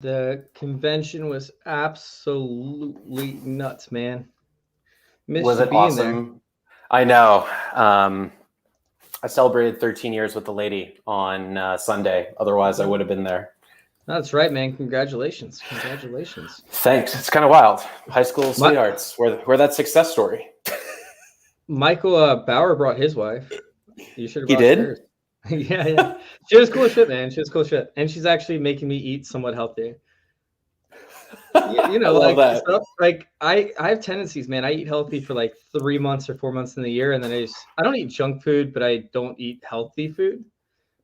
The convention was absolutely nuts, man. Was it awesome? I know. I celebrated 13 years with the lady on Sunday. Otherwise, I would have been there. That's right, man. Congratulations. Congratulations. Thanks. It's kind of wild. High school sweethearts. We're that success story. Michael Bauer brought his wife. You should have brought He did? hers. Yeah. She was cool as shit, man. She was cool as shit. And she's actually making me eat somewhat healthy. You know, like stuff, like I have tendencies, man. I eat healthy for like 3 months or 4 months in the year, and then I don't eat junk food, but I don't eat healthy food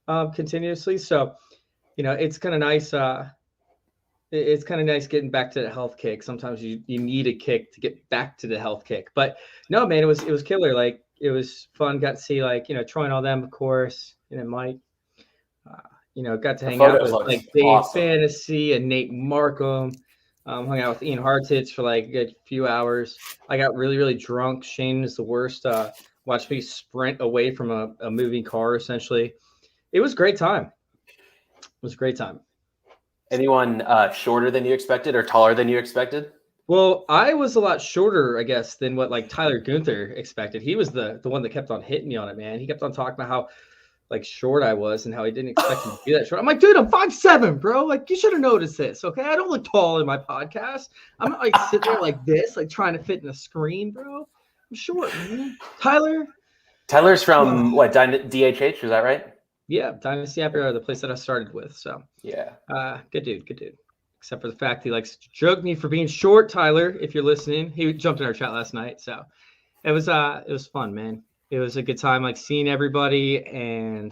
continuously. So, you know, it's kind of nice. It's kind of nice getting back to the health kick. Sometimes you need a kick to get back to the health kick. But no, man, it was killer. Like it was fun. Got to see Troy and all them, of course, and then Mike. Got to hang out with like Dave awesome. Fantasy and Nate Markham. Hung out with Ian Hartitz for like a good few hours. I got really, really drunk. Shane is the worst. Watched me sprint away from a moving car, essentially. It was a great time. Anyone shorter than you expected or taller than you expected? Well, I was a lot shorter, I guess, than what like Tyler Gunther expected. He was the one that kept on hitting me on it, man. He kept on talking about how like short I was and how he didn't expect me to be that short. I'm like, dude, I'm 5'7", bro. Like you should have noticed this, okay? I don't look tall in my podcast. I'm not like sitting there like this, like trying to fit in a screen, bro. I'm short, man. Tyler's from what, DHH, is that right? Yeah, Dynasty Chapter, the place that I started with. So yeah. Good dude. Except for the fact he likes to joke me for being short, Tyler, if you're listening. He jumped in our chat last night. So it was fun, man. It was a good time, like seeing everybody and,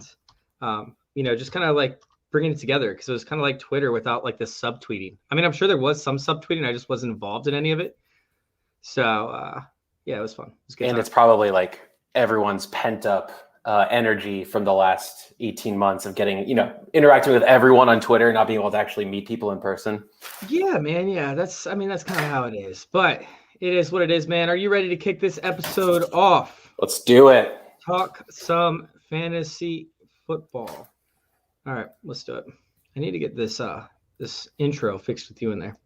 just kind of like bringing it together because it was kind of like Twitter without like the subtweeting. I mean, I'm sure there was some subtweeting. I just wasn't involved in any of it. So, it was fun. It was good. And it's probably like everyone's pent up energy from the last 18 months of getting, interacting with everyone on Twitter and not being able to actually meet people in person. Yeah, man. Yeah, that's kind of how it is. But it is what it is, man. Are you ready to kick this episode off? Let's do it. Talk some fantasy football. All right, let's do it. I need to get this this intro fixed with you in there.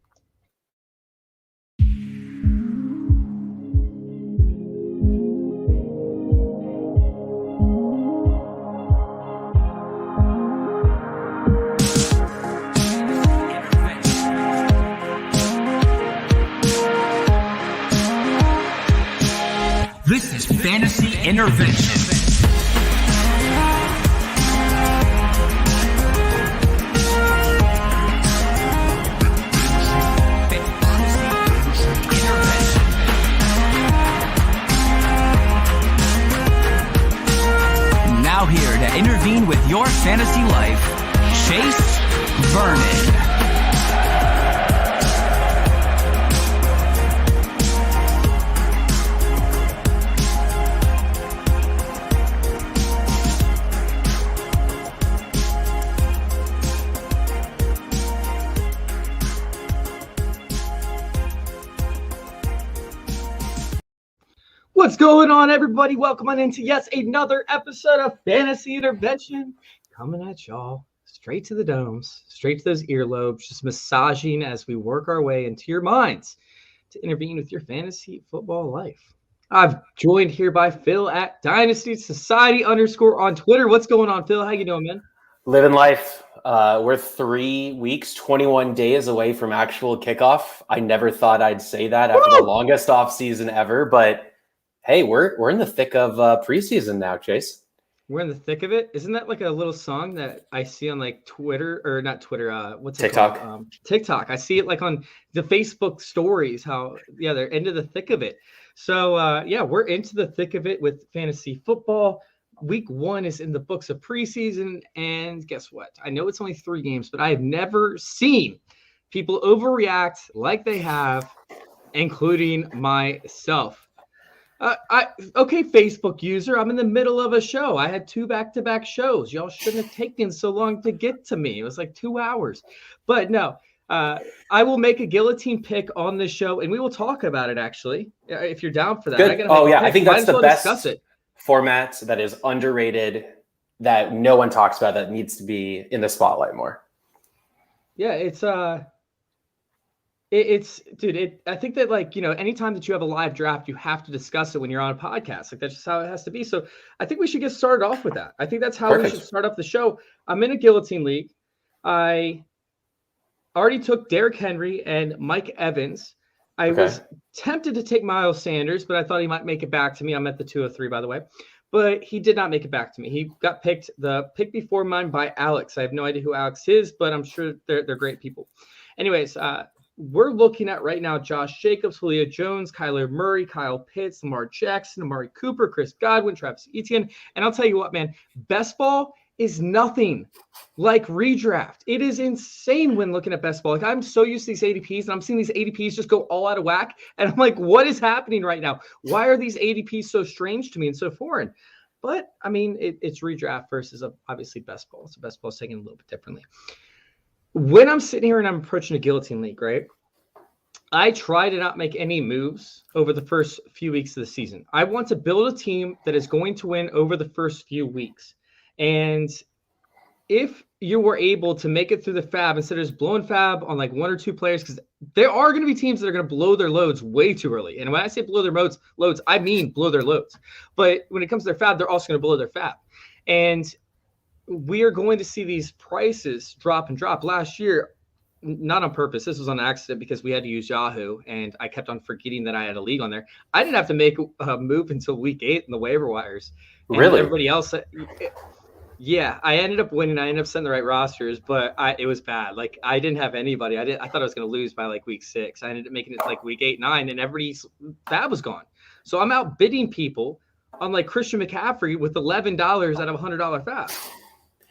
This is Fantasy Intervention. Now here to intervene with your fantasy life, Chase Vernon. What's going on, everybody? Welcome on into another episode of Fantasy Intervention. Coming at y'all straight to the domes, straight to those earlobes, just massaging as we work our way into your minds to intervene with your fantasy football life. I've joined here by Phil at Dynasty Society _ on Twitter. What's going on, Phil? How you doing, man? Living life. We're 3 weeks, 21 days away from actual kickoff. I never thought I'd say that after the longest off season ever, but hey, we're in the thick of preseason now, Chase. We're in the thick of it. Isn't that like a little song that I see on like Twitter or not Twitter? What's it TikTok? Called? TikTok. I see it like on the Facebook stories. They're into the thick of it. So we're into the thick of it with fantasy football. Week 1 is in the books of preseason, and guess what? I know it's only 3 games, but I have never seen people overreact like they have, including myself. Okay, Facebook user, I'm in the middle of a show. I had 2 back-to-back shows. Y'all shouldn't have taken so long to get to me. It was like 2 hours. But no, I will make a guillotine pick on this show, and we will talk about it, actually, if you're down for that. Good. I think that's the best format that is underrated, that no one talks about, that needs to be in the spotlight more. Yeah, it's dude. I think that like anytime that you have a live draft, you have to discuss it when you're on a podcast. Like that's just how it has to be. So I think we should get started off with that. I think that's how we should start off the show. I'm in a guillotine league. I already took Derrick Henry and Mike Evans. I was tempted to take Miles Sanders, but I thought he might make it back to me. I'm at the 203, by the way. But he did not make it back to me. He got picked the pick before mine by Alex. I have no idea who Alex is, but I'm sure they're great people. Anyways, we're looking at right now Josh Jacobs, Julio Jones, Kyler Murray, Kyle Pitts, Lamar Jackson, Amari Cooper, Chris Godwin, Travis Etienne. And I'll tell you what, man, best ball is nothing like redraft. It is insane when looking at best ball. Like I'm so used to these ADPs, and I'm seeing these ADPs just go all out of whack. And I'm like, what is happening right now? Why are these ADPs so strange to me and so foreign? But I mean, it's redraft versus obviously best ball. So best ball is taken a little bit differently. When I'm sitting here and I'm approaching a guillotine league, right? I try to not make any moves over the first few weeks of the season. I want to build a team that is going to win over the first few weeks. And if you were able to make it through the fab instead of just blowing fab on like one or two players, because there are going to be teams that are going to blow their loads way too early. And when I say blow their loads, I mean blow their loads. But when it comes to their fab, they're also going to blow their fab. And we are going to see these prices drop and drop. Last year, not on purpose. This was on accident because we had to use Yahoo, and I kept on forgetting that I had a league on there. I didn't have to make a move until week 8 in the waiver wires. And really? Everybody else... Yeah, I ended up winning. I ended up setting the right rosters, but it was bad. Like I didn't have anybody. I thought I was going to lose by like week 6. I ended up making it like week 8, 9, and everybody's fab was gone. So I'm outbidding people on like Christian McCaffrey with $11 out of $100 fab.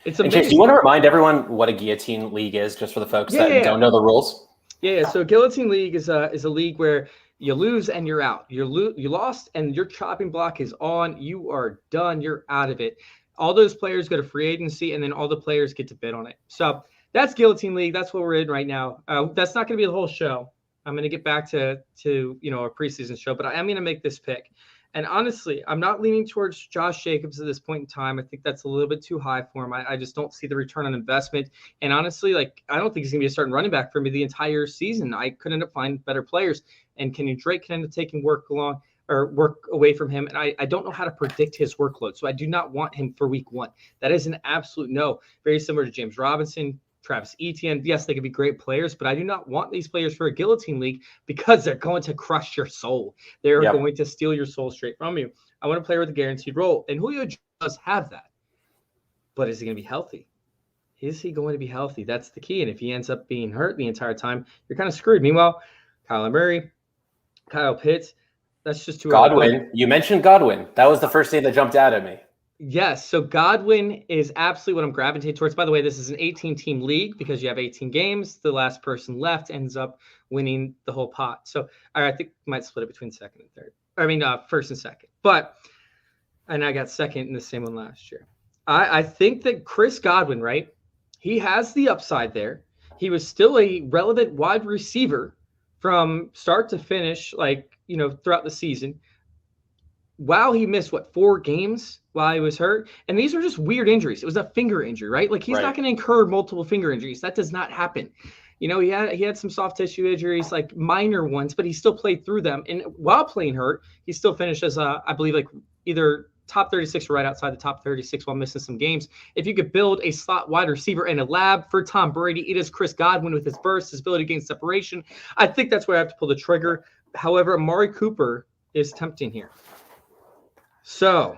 It's amazing. Chase, do you want to remind everyone what a guillotine league is, just for the folks that don't know the rules? Yeah. So guillotine league is a league where you lose and you're out. You lost and your chopping block is on. You are done. You're out of it. All those players go to free agency, and then all the players get to bid on it. So that's Guillotine League. That's what we're in right now. That's not going to be the whole show. I'm going to get back to our preseason show, but I am going to make this pick. And honestly, I'm not leaning towards Josh Jacobs at this point in time. I think that's a little bit too high for him. I just don't see the return on investment. And honestly, like I don't think he's going to be a starting running back for me the entire season. I could end up finding better players. And Kenyon Drake can end up taking work away from him. And I don't know how to predict his workload. So I do not want him for week 1. That is an absolute no. Very similar to James Robinson, Travis Etienne. Yes, they could be great players, but I do not want these players for a guillotine league because they're going to crush your soul. They're going to steal your soul straight from you. I want to play with a guaranteed role. And Julio does have that. But is he going to be healthy? Is he going to be healthy? That's the key. And if he ends up being hurt the entire time, you're kind of screwed. Meanwhile, Kyler Murray, Kyle Pitts, that's just too Godwin. You mentioned Godwin. That was the first name that jumped out at me. Yes. So Godwin is absolutely what I'm gravitating towards. By the way, this is an 18-team league because you have 18 games. The last person left ends up winning the whole pot. So I think we might split it between second and third. First and second. And I got second in the same one last year. I think that Chris Godwin, right? He has the upside there. He was still a relevant wide receiver from start to finish, throughout the season. Wow, he missed 4 games while he was hurt, and these are just weird injuries. It was a finger injury, right? Like he's not going to incur multiple finger injuries. That does not happen. He had some soft tissue injuries, like minor ones, but he still played through them. And while playing hurt, he still finished as I believe like either top 36 or right outside the top 36 while missing some games. If you could build a slot wide receiver and a lab for Tom Brady, it is Chris Godwin with his burst, his ability to gain separation. I think that's where I have to pull the trigger. However, Amari Cooper is tempting here. So,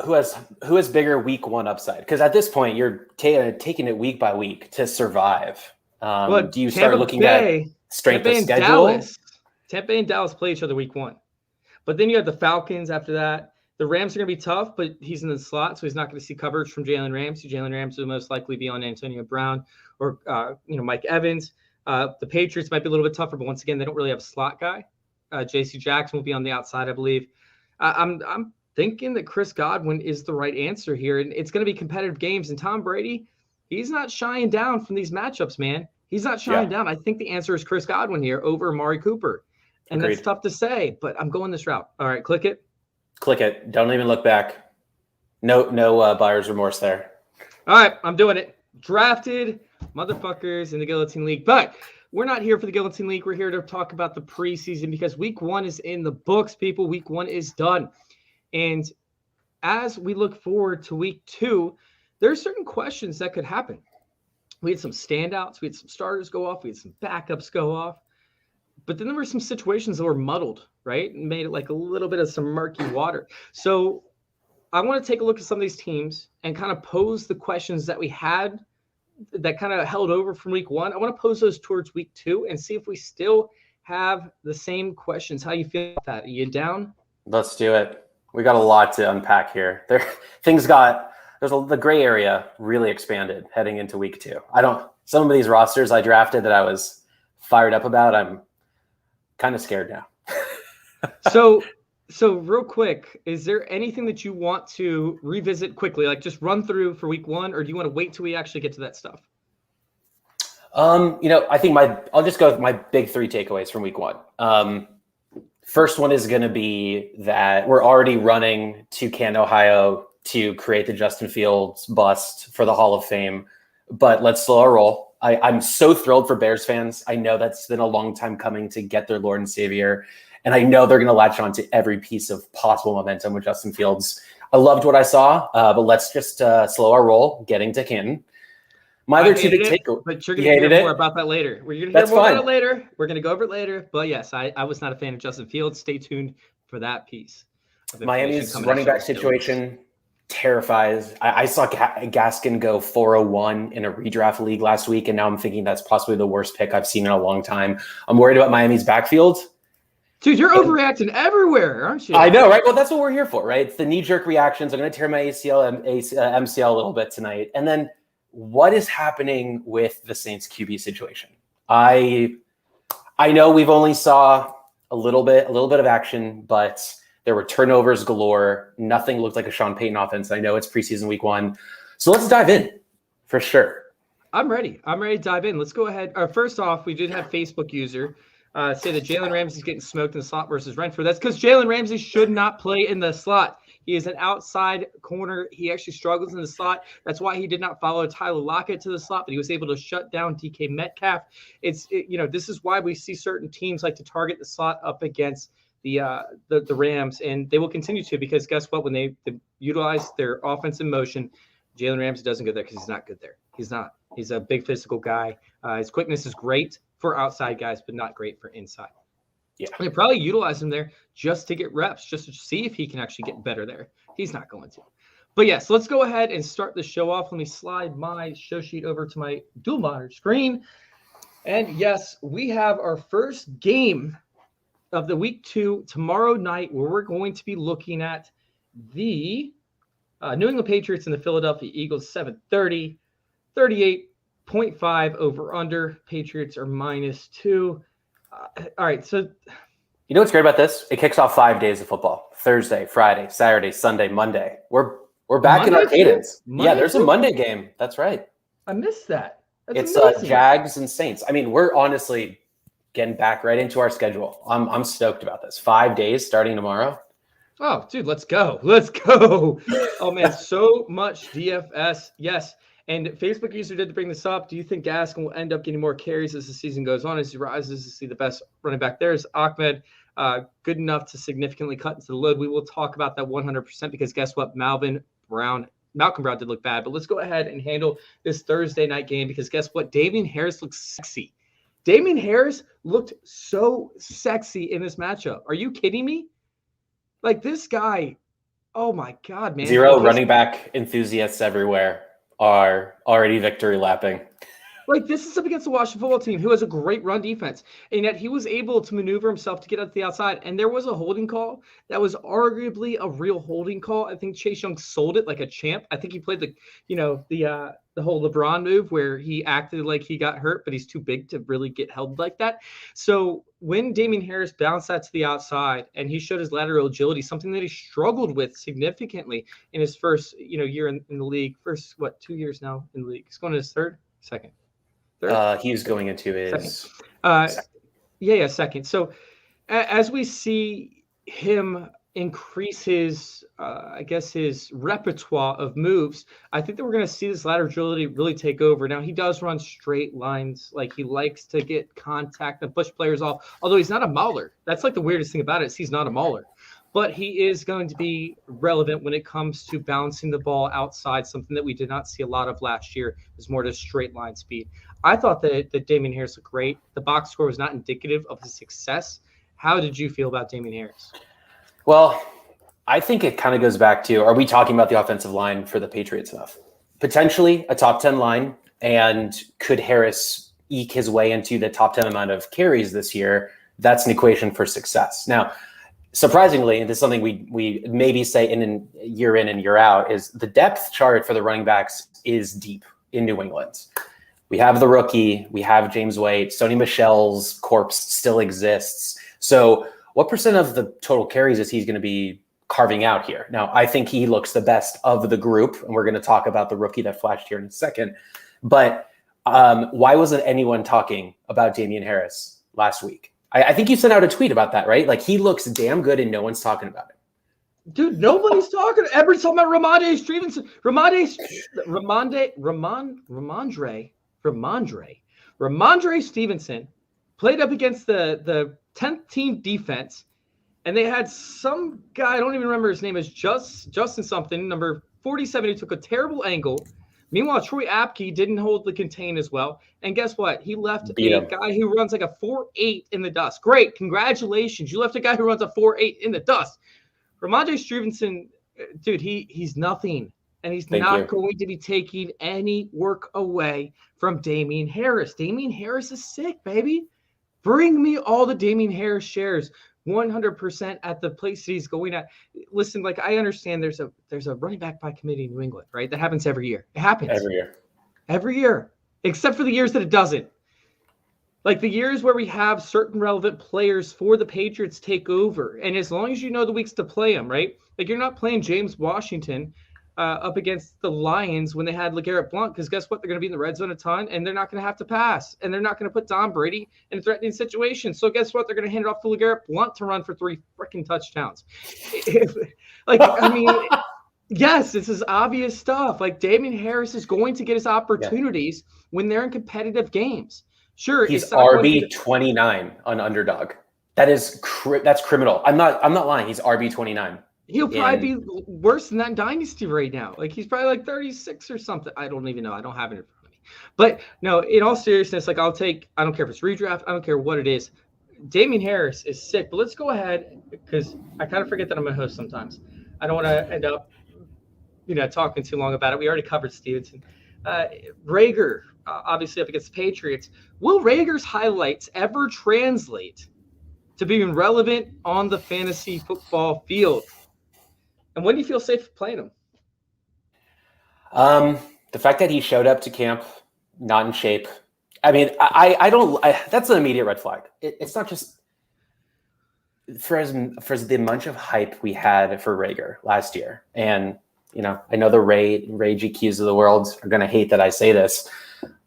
who has bigger week 1 upside? Because at this point, you're taking it week by week to survive. Do you start looking at strength of schedule? Tampa Bay and Dallas play each other week 1. But then you have the Falcons after that. The Rams are going to be tough, but he's in the slot, so he's not going to see coverage from Jalen Ramsey. Jalen Ramsey will most likely be on Antonio Brown or Mike Evans. The Patriots might be a little bit tougher, but once again, they don't really have a slot guy. J.C. Jackson will be on the outside, I believe. I'm thinking that Chris Godwin is the right answer here, and it's going to be competitive games. And Tom Brady, he's not shying down from these matchups, man. He's not shying down. I think the answer is Chris Godwin here over Amari Cooper. And Agreed. That's tough to say, but I'm going this route. All right, click it. Click it. Don't even look back. No buyer's remorse there. All right, I'm doing it. Drafted motherfuckers in the Guillotine League. But we're not here for the Guillotine League. We're here to talk about the preseason because week 1 is in the books, people. Week 1 is done. And as we look forward to week 2, there are certain questions that could happen. We had some standouts. We had some starters go off. We had some backups go off. But then there were some situations that were muddled, right? And made it like a little bit of some murky water. So I want to take a look at some of these teams and kind of pose the questions that we had that kind of held over from week 1. I want to pose those towards week 2 and see if we still have the same questions. How you feel about that? Are you down? Let's do it. We got a lot to unpack here. The gray area really expanded heading into week 2. Some of these rosters I drafted that I was fired up about, I'm kind of scared now. So real quick, is there anything that you want to revisit quickly, like just run through for week 1, or do you want to wait till we actually get to that stuff? I think I'll just go with my big 3 takeaways from week 1. First one is going to be that we're already running to Canton, Ohio to create the Justin Fields bust for the Hall of Fame, but let's slow our roll. I'm so thrilled for Bears fans. I know that's been a long time coming to get their Lord and Savior, and I know they're going to latch on to every piece of possible momentum with Justin Fields. I loved what I saw, but let's just slow our roll getting to Canton. My other 2 big takeaways. But you're going to hear more about that later. We're going to hear more about it later. We're going to go over it later. But yes, I was not a fan of Justin Fields. Stay tuned for that piece. Miami's running back situation terrifies. I saw Gaskin go 401 in a redraft league last week, and now I'm thinking that's possibly the worst pick I've seen in a long time. I'm worried about Miami's backfield. Dude, you're overreacting everywhere, aren't you? I know, right? Well, that's what we're here for, right? It's the knee-jerk reactions. I'm going to tear my MCL a little bit tonight. And then what is happening with the Saints QB situation? I know we've only saw a little bit of action, but there were turnovers galore. Nothing looked like a Sean Payton offense. I know it's preseason week 1. So let's dive in for sure. I'm ready. I'm ready to dive in. Let's go ahead. First off, we did have Facebook user say that Jalen Ramsey's getting smoked in the slot versus Renfrew. That's because Jalen Ramsey should not play in the slot. He is an outside corner. He actually struggles in the slot. That's why he did not follow Tyler Lockett to the slot, but he was able to shut down DK Metcalf. This is why we see certain teams like to target the slot up against the Rams, and they will continue to, because guess what? When they utilize their offense in motion, Jalen Ramsey doesn't go there because he's not good there. He's not. He's a big physical guy. His quickness is great for outside guys, but not great for inside. Yeah, they probably utilize him there just to get reps, just to see if he can actually get better there. He's not going to. But yes, let's go ahead and start the show off. Let me slide my show sheet over to my dual monitor screen. And yes, we have our first game of the week 2 tomorrow night, where we're going to be looking at the New England Patriots and the Philadelphia Eagles. 7:30, 38.5 over under. Patriots are -2. All right, so you know what's great about this? It kicks off 5 days of football: Thursday, Friday, Saturday, Sunday, Monday. We're back Monday in our cadence. Monday Yeah, there's a Monday game. That's right. I missed that. That's it's Jags and Saints. I mean, we're honestly getting back right into our schedule. I'm stoked about this. 5 days starting tomorrow. Oh, dude, let's go. Let's go. Oh, man, so much DFS. Yes. And Facebook user did bring this up. Do you think Gaskin will end up getting more carries as the season goes on, as he rises to see the best running back there? Is Ahmed good enough to significantly cut into the load? We will talk about that 100%, because guess what? Malcolm Brown did look bad. But let's go ahead and handle this Thursday night game, because guess what? Damian Harris looks sexy. Damian Harris looked so sexy in this matchup. Are you kidding me? Like, this guy, oh my God, man. Zero running back enthusiasts everywhere are already victory lapping. Like, this is up against the Washington football team, who has a great run defense. And yet he was able to maneuver himself to get out to the outside. And there was a holding call that was arguably a real holding call. I think Chase Young sold it like a champ. I think he played the whole LeBron move where he acted like he got hurt, but he's too big to really get held like that. So when Damian Harris bounced that to the outside and he showed his lateral agility, something that he struggled with significantly in his first year in the league. First, 2 years now in the league? He's going to his second. He's going into his second. Second. So as we see him, increase his, I guess, his repertoire of moves, I think that we're going to see this lateral agility really take over. Now, he does run straight lines. Like, he likes to get contact and push players off, although he's not a mauler. That's like the weirdest thing about it is he's not a mauler. But he is going to be relevant when it comes to bouncing the ball outside, something that we did not see a lot of last year. Is more just straight line speed. I thought that Damian Harris looked great. The box score was not indicative of his success. How did you feel about Damian Harris? Well, I think it kind of goes back to, are we talking about the offensive line for the Patriots enough? Potentially a top 10 line, and could Harris eke his way into the top 10 amount of carries this year? That's an equation for success. Now, surprisingly, and this is something we maybe say in and year out, is the depth chart for the running backs is deep in New England. We have the rookie, we have James White, Sony Michel's corpse still exists. So what percent of the total carries is he's going to be carving out here? Now, I think he looks the best of the group, and we're going to talk about the rookie that flashed here in a second. But why wasn't anyone talking about Damian Harris last week? I think you sent out a tweet about that, right? Like, he looks damn good and no one's talking about it. Dude, nobody's talking. Everybody's talking about Ramondre Stevenson. Ramondre Stevenson played up against the 10th team defense, and they had some guy, I don't even remember his name, is Justin something, number 47, who took a terrible angle. Meanwhile, Troy Apke didn't hold the contain as well. And guess what? He left a guy who runs like a 4.8 in the dust. Great. Congratulations. You left a guy who runs a 4.8 in the dust. Ramondre Stevenson, dude, he's nothing. And he's not going to be taking any work away from Damian Harris. Damian Harris is sick, baby. Bring me all the Damian Harris shares. 100% at the place that he's going at. Listen, like, I understand there's a running back by committee in New England, right? That happens every year. It happens every year, except for the years that it doesn't. Like the years where we have certain relevant players for the Patriots take over, and as long as you know the weeks to play them, right? Like, you're not playing James Washington up against the Lions when they had LeGarrette Blount, because guess what? They're going to be in the red zone a ton, and they're not going to have to pass, and they're not going to put Tom Brady in a threatening situation. So guess what? They're going to hand it off to LeGarrette Blount to run for 3 freaking touchdowns. Like, I mean, yes, this is obvious stuff. Like, Damian Harris is going to get his opportunities when they're in competitive games. Sure, he's RB29 on Underdog. That's criminal. I'm not lying. He's RB29. He'll probably be worse than that in Dynasty right now. Like, he's probably like 36 or something. I don't even know. I don't have it in front of me. But no, in all seriousness, like, I don't care if it's redraft. I don't care what it is. Damian Harris is sick. But let's go ahead, because I kind of forget that I'm a host sometimes. I don't want to end up, talking too long about it. We already covered Stevenson. Rager, obviously up against the Patriots. Will Rager's highlights ever translate to being relevant on the fantasy football field? And when do you feel safe playing him? The fact that he showed up to camp not in shape. I mean, I don't. That's an immediate red flag. It's not just for the bunch of hype we had for Rager last year, and I know the Ray GQs of the world are going to hate that I say this.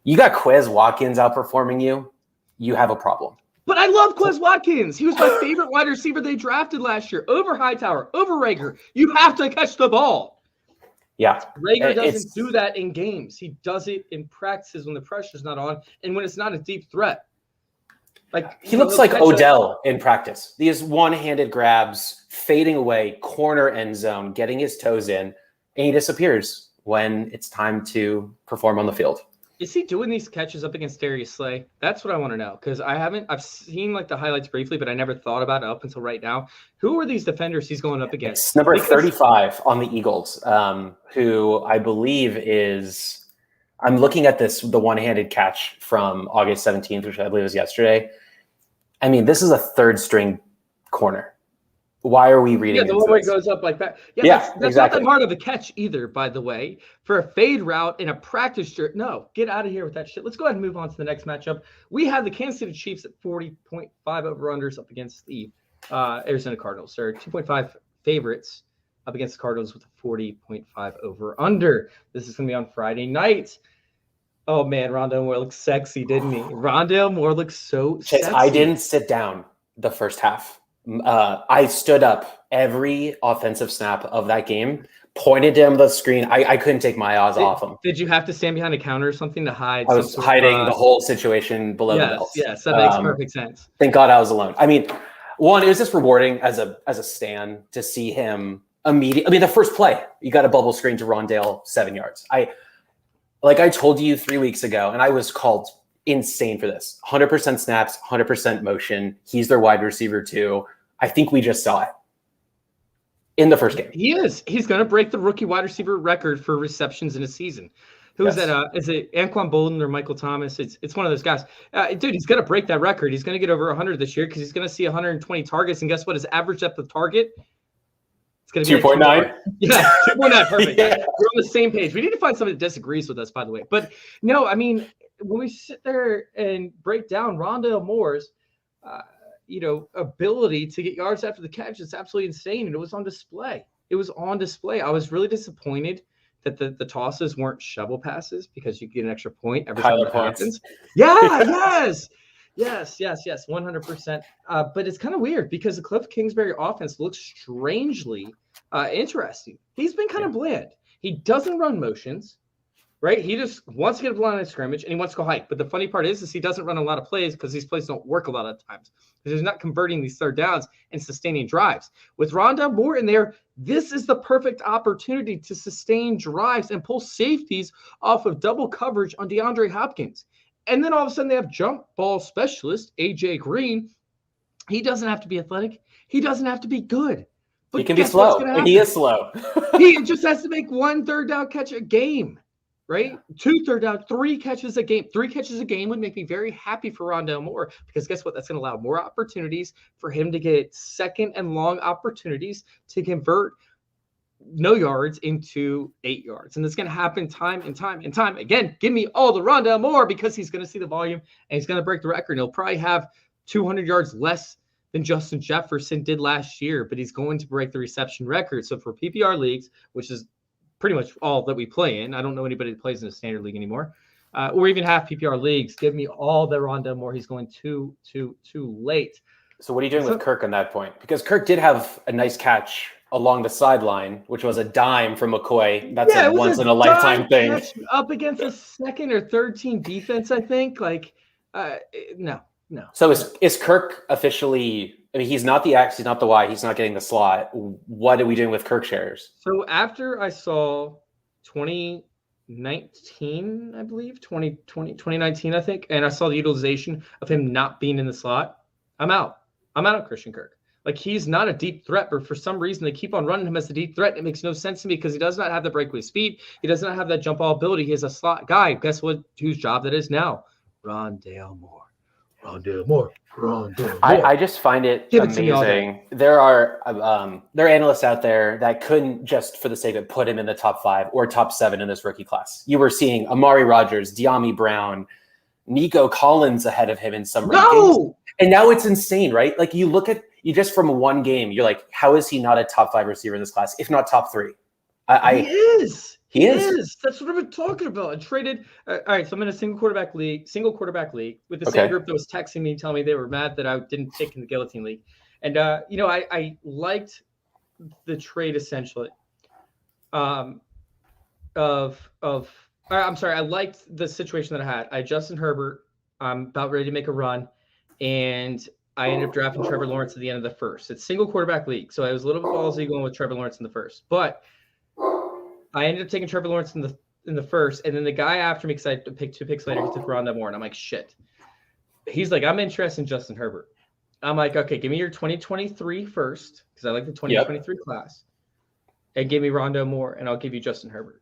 You got Quez Watkins outperforming you. You have a problem. But I love Quez Watkins. He was my favorite wide receiver they drafted last year. Over Hightower, over Rager. You have to catch the ball. Yeah. Rager doesn't do that in games. He does it in practices when the pressure's not on and when it's not a deep threat. Like, he looks like Odell in practice. These one-handed grabs, fading away, corner end zone, getting his toes in, and he disappears when it's time to perform on the field. Is he doing these catches up against Darius Slay? That's what I want to know, because I've seen like the highlights briefly, but I never thought about it up until right now. Who are these defenders he's going up against? It's number 35 on the Eagles, who I believe is, I'm looking at the one-handed catch from August 17th, which I believe was yesterday. I mean, this is a third string corner. Why are we reading? Yeah, the one where it goes up like that. Yeah, that's exactly. Not that hard of a catch either, by the way. For a fade route in a practice shirt. No, get out of here with that shit. Let's go ahead and move on to the next matchup. We have the Kansas City Chiefs at 40.5 over-unders up against the Arizona Cardinals. They're 2.5 favorites up against the Cardinals with a 40.5 over-under. This is going to be on Friday night. Oh, man, Rondale Moore looks sexy, didn't he? Rondale Moore looks so sexy. I didn't sit down the first half. I stood up every offensive snap of that game, pointed down the screen. I couldn't take my eyes off him. Did you have to stand behind a counter or something to hide? I was hiding the whole situation below the belt. Yes, that makes perfect sense. Thank God I was alone. I mean, one, it was just rewarding as a stan to see him immediately. I mean, the first play, you got a bubble screen to Rondale 7 yards. Like I told you 3 weeks ago, and I was called insane for this. 100% snaps, 100% motion. He's their wide receiver too. I think we just saw it in the first game. He is. He's going to break the rookie wide receiver record for receptions in a season. Who's that? Is it Anquan Bolden or Michael Thomas? It's one of those guys. Dude, he's going to break that record. He's going to get over 100 this year because he's going to see 120 targets. And guess what? His average depth of target? It's going to be 2.9. Yeah, 2.9. Perfect. Yeah. We're on the same page. We need to find somebody that disagrees with us, by the way. But no, I mean, when we sit there and break down Rondale Moore's, ability to get yards after the catch, it's absolutely insane. And it was on display. I was really disappointed that the tosses weren't shovel passes because you get an extra point every time it happens. Yeah, yes, 100%. But it's kind of weird because the Cliff Kingsbury offense looks strangely interesting. He's been kind of bland. He doesn't run motions, right? He just wants to get a line of scrimmage and he wants to go hike. But the funny part is he doesn't run a lot of plays because these plays don't work a lot of times because he's not converting these third downs and sustaining drives. With Rondale Moore in there, this is the perfect opportunity to sustain drives and pull safeties off of double coverage on DeAndre Hopkins. And then all of a sudden they have jump ball specialist, AJ Green. He doesn't have to be athletic. He doesn't have to be good. But he can be slow. He is slow. He just has to make one third down catch a game, right? 2 third down, 3 catches a game. 3 catches a game would make me very happy for Rondale Moore because guess what? That's going to allow more opportunities for him to get second and long opportunities to convert no yards into 8 yards. And it's going to happen time and time and time. Again, give me all the Rondale Moore because he's going to see the volume and he's going to break the record. He'll probably have 200 yards less than Justin Jefferson did last year, but he's going to break the reception record. So for PPR leagues, which is pretty much all that we play in, I don't know anybody that plays in a standard league anymore, or even half PPR leagues, give me all the Rondale Moore. He's going too late. So what are you doing with Kirk on that point? Because Kirk did have a nice catch along the sideline, which was a dime from McCoy. That's a once-in-a-lifetime thing. Up against a second or third team defense, I think. No. So is Kirk officially – I mean, he's not the X, he's not the Y, he's not getting the slot. What are we doing with Kirk shares? So after I saw 2019, I believe, 2019, I think, and I saw the utilization of him not being in the slot, I'm out. I'm out of Christian Kirk. Like, he's not a deep threat, but for some reason they keep on running him as a deep threat. It makes no sense to me because he does not have the breakaway speed. He does not have that jump ball ability. He is a slot guy. Guess what? Whose job that is now? Rondale Moore. I just find it amazing. There are analysts out there that couldn't just for the sake of it put him in the top 5 or top 7 in this rookie class. You were seeing Amari Rodgers, De'Ami Brown, Nico Collins ahead of him in some rankings. And now it's insane, right? Like you just from one game, you're like, how is he not a top 5 receiver in this class, if not top 3? He is. That's what I've been talking about. I traded. All right, so I'm in a single quarterback league with the same group that was texting me, telling me they were mad that I didn't pick in the Guillotine League. And, I liked the trade essentially I liked the situation that I had. I had Justin Herbert. I'm about ready to make a run. And I ended up drafting Trevor Lawrence at the end of the first. It's single quarterback league. So I was a little bit ballsy going with Trevor Lawrence in the first. But I ended up taking Trevor Lawrence in the first, and then the guy after me, because I picked 2 picks later, he took Rondale Moore, and I'm like, shit. He's like, I'm interested in Justin Herbert. I'm like, okay, give me your 2023 first, because I like the 2023 class, and give me Rondale Moore, and I'll give you Justin Herbert.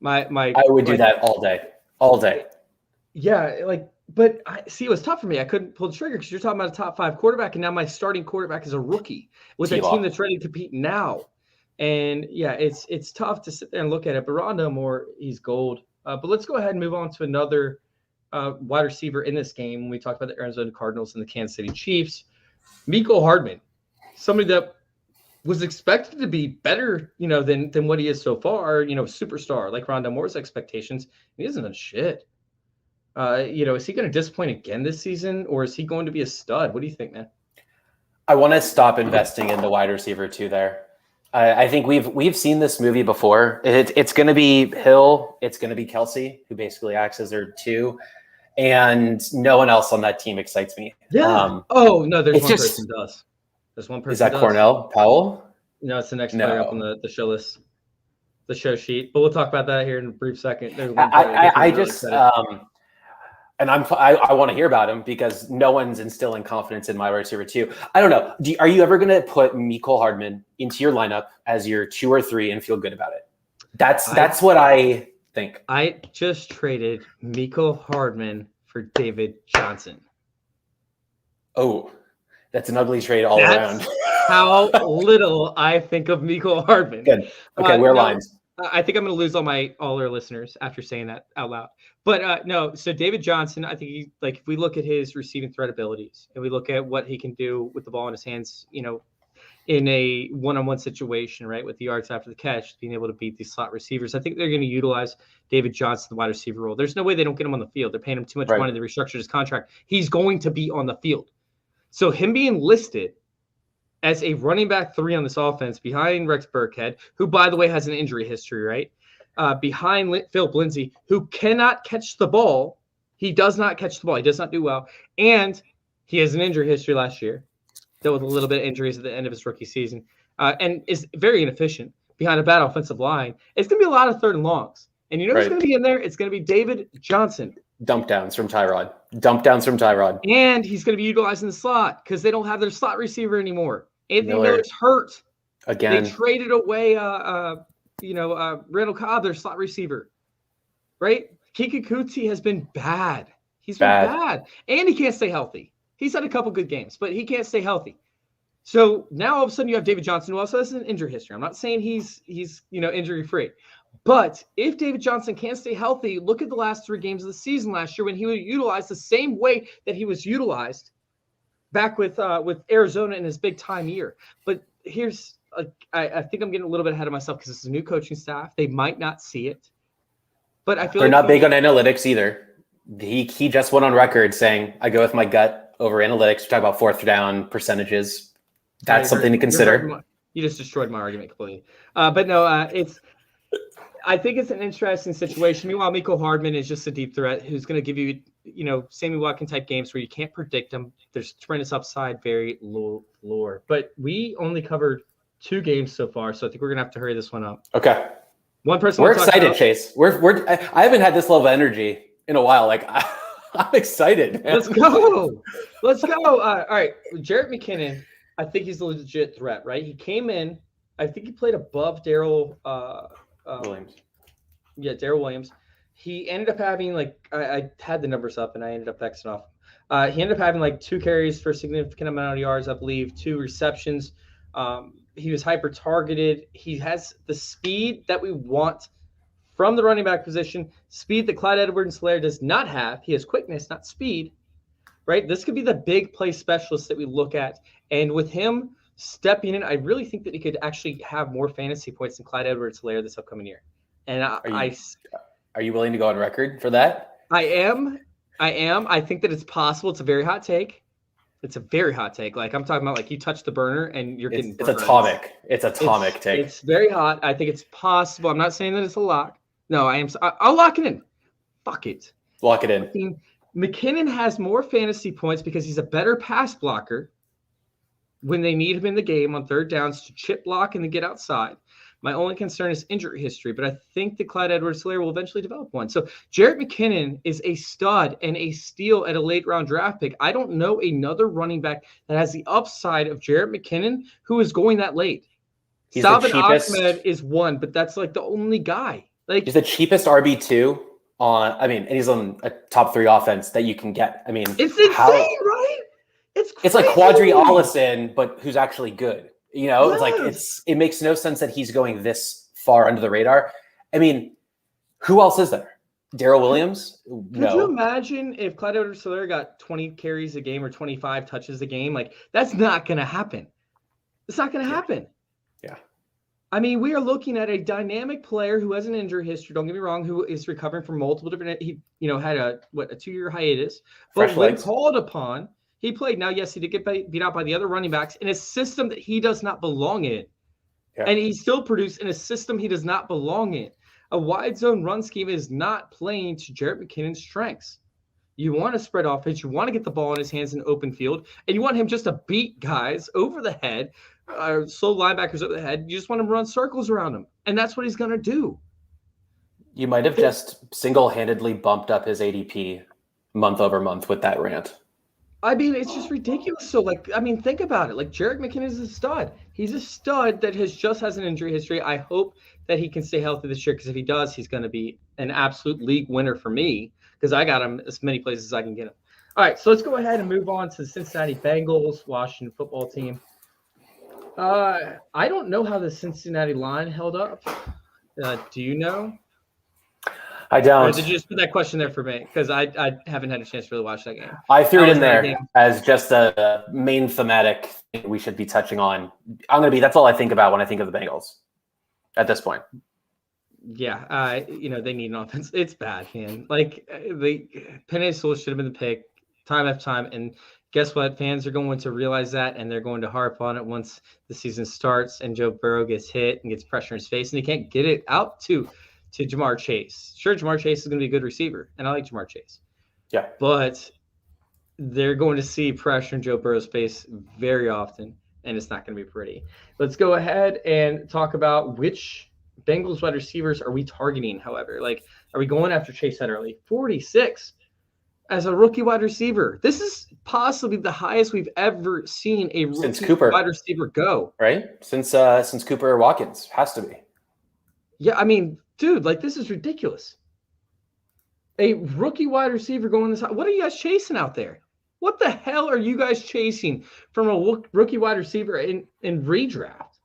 I would do that all day. Yeah, but it was tough for me. I couldn't pull the trigger because you're talking about a top 5 quarterback, and now my starting quarterback is a rookie with a team that's ready to compete now. And yeah, it's tough to sit there and look at it, but Rondale Moore, he's gold. But let's go ahead and move on to another wide receiver in this game. When we talk about the Arizona Cardinals and the Kansas City Chiefs, Mecole Hardman, somebody that was expected to be better, than what he is so far, superstar like Rondale Moore's expectations. He hasn't done shit. Is he going to disappoint again this season, or is he going to be a stud? What do you think, man? I want to stop investing in the wide receiver too there. I think we've seen this movie before. It's going to be Hill. It's going to be Kelsey, who basically acts as their 2. And no one else on that team excites me. Yeah. No, there's one person does. There's one person. Is that Cornell Powell? No, it's the next player up on the show list, the show sheet. But we'll talk about that here in a brief second. There's one and I want to hear about him because no one's instilling confidence in my wide receiver too. I don't know. Are you ever going to put Mecole Hardman into your lineup as your 2 or 3 and feel good about it? That's what I think. I just traded Mecole Hardman for David Johnson. Oh, that's an ugly trade all around. How little I think of Mecole Hardman. Good. Okay, we're lines. I think I'm going to lose all our listeners after saying that out loud. But no, so David Johnson, I think if we look at his receiving threat abilities and we look at what he can do with the ball in his hands, in a one-on-one situation, right, with the yards after the catch, being able to beat these slot receivers, I think they're going to utilize David Johnson, the wide receiver role. There's no way they don't get him on the field. They're paying him too much money. They restructured his contract. He's going to be on the field. So him being listed as a running back 3 on this offense behind Rex Burkhead, who, by the way, has an injury history, right? Behind Philip Lindsay, who cannot catch the ball. He does not catch the ball. He does not do well. And he has an injury history last year. Dealt with a little bit of injuries at the end of his rookie season. And is very inefficient behind a bad offensive line. It's going to be a lot of 3rd and longs. And who's going to be in there? It's going to be David Johnson. Dump downs from Tyrod. And he's going to be utilizing the slot because they don't have their slot receiver anymore. Anthony Miller's hurt. Again. They traded away Randall Cobb, their slot receiver. Right? Kiki Kuti has been bad. He's been bad. And he can't stay healthy. He's had a couple good games, but he can't stay healthy. So now all of a sudden you have David Johnson, who also has an injury history. I'm not saying he's injury free. But if David Johnson can't stay healthy, look at the last 3 games of the season last year when he was utilized the same way that he was utilized back with Arizona in his big time year. But here's I think I'm getting a little bit ahead of myself because it's a new coaching staff. They might not see it. But I feel they're not big on analytics either. He just went on record saying, I go with my gut over analytics. We talk about 4th down percentages. That's something to consider. You just destroyed my argument completely. But no, I think it's an interesting situation. Meanwhile, Mecole Hardman is just a deep threat who's going to give you, Sammy Watkins type games where you can't predict them. There's tremendous upside, very low floor. But we only covered 2 games so far, so I think we're going to have to hurry this one up. Okay. One person. We're excited, Chase. I haven't had this level of energy in a while. I'm excited, man. Let's go. All right. Jarrett McKinnon, I think he's a legit threat, right? He came in. I think he played above Darrell Williams. Yeah, Darrell Williams. He ended up having I had the numbers up and I ended up Xing off. He ended up having 2 carries for a significant amount of yards, I believe, 2 receptions. He was hyper targeted. He has the speed that we want from the running back position, speed that Clyde Edwards-Helaire does not have. He has quickness, not speed, right? This could be the big play specialist that we look at. And with him stepping in, I really think that he could actually have more fantasy points than Clyde Edwards-Helaire this upcoming year. And are you willing to go on record for that? I am. I think that it's possible. It's a very hot take. I'm talking about you touch the burner and you're getting it's atomic. It's atomic take. It's very hot. I think it's possible. I'm not saying that it's a lock. No, I'll lock it in. Fuck it. Lock it in. McKinnon has more fantasy points because he's a better pass blocker when they need him in the game on 3rd downs to chip block and then get outside. My only concern is injury history, but I think that Clyde Edwards-Helaire will eventually develop one. So Jarrett McKinnon is a stud and a steal at a late-round draft pick. I don't know another running back that has the upside of Jarrett McKinnon who is going that late. Salvin Ahmed is one, but that's the only guy. He's the cheapest RB2 and he's on a top 3 offense that you can get. It's insane, right? It's like Quadri Allison, but who's actually good. Yes. It makes no sense that he's going this far under the radar. Who else is there? Darrell Williams? Could you imagine if Clyde Edwards-Helaire got 20 carries a game or 25 touches a game? That's not going to happen. It's not going to happen. Yeah. We are looking at a dynamic player who has an injury history. Don't get me wrong, who is recovering from multiple different. He, had a 2-year hiatus, but when called upon, He played. Now, yes, he did get beat out by the other running backs in a system that he does not belong in. Yeah. And he still produced in a system he does not belong in. A wide zone run scheme is not playing to Jerick McKinnon's strengths. You want to spread offense. You want to get the ball in his hands in open field. And you want him just to beat guys over the head, slow linebackers over the head. You just want him to run circles around him. And that's what he's going to do. You might have just single-handedly bumped up his ADP month over month with that rant. I mean, it's just ridiculous. So, think about it. Jerick McKinnon is a stud. He's a stud that has an injury history. I hope that he can stay healthy this year, because if he does, he's going to be an absolute league winner for me, because I got him as many places as I can get him. All right, so let's go ahead and move on to the Cincinnati Bengals, Washington football team. I don't know how the Cincinnati line held up. Do you know? I don't. Or did you just put that question there for me? Because I haven't had a chance to really watch that game. I threw it in there as just a main thematic thing we should be touching on. That's all I think about when I think of the Bengals at this point. Yeah, they need an offense. It's bad, man. Penei Sewell should have been the pick time after time. And guess what? Fans are going to realize that, and they're going to harp on it once the season starts and Joe Burrow gets hit and gets pressure in his face, and he can't get it out to Jamar Chase. Sure, Jamar Chase is going to be a good receiver, and I like Jamar Chase. Yeah. But they're going to see pressure in Joe Burrow's face very often, and it's not going to be pretty. Let's go ahead and talk about which Bengals wide receivers are we targeting, however. Are we going after Chase early? 46 as a rookie wide receiver. This is possibly the highest we've ever seen a rookie wide receiver go. Right? Since Cooper or Watkins. Has to be. Yeah, I mean, dude, this is ridiculous. A rookie wide receiver going this high. What are you guys chasing out there? What the hell are you guys chasing from a rookie wide receiver in redraft?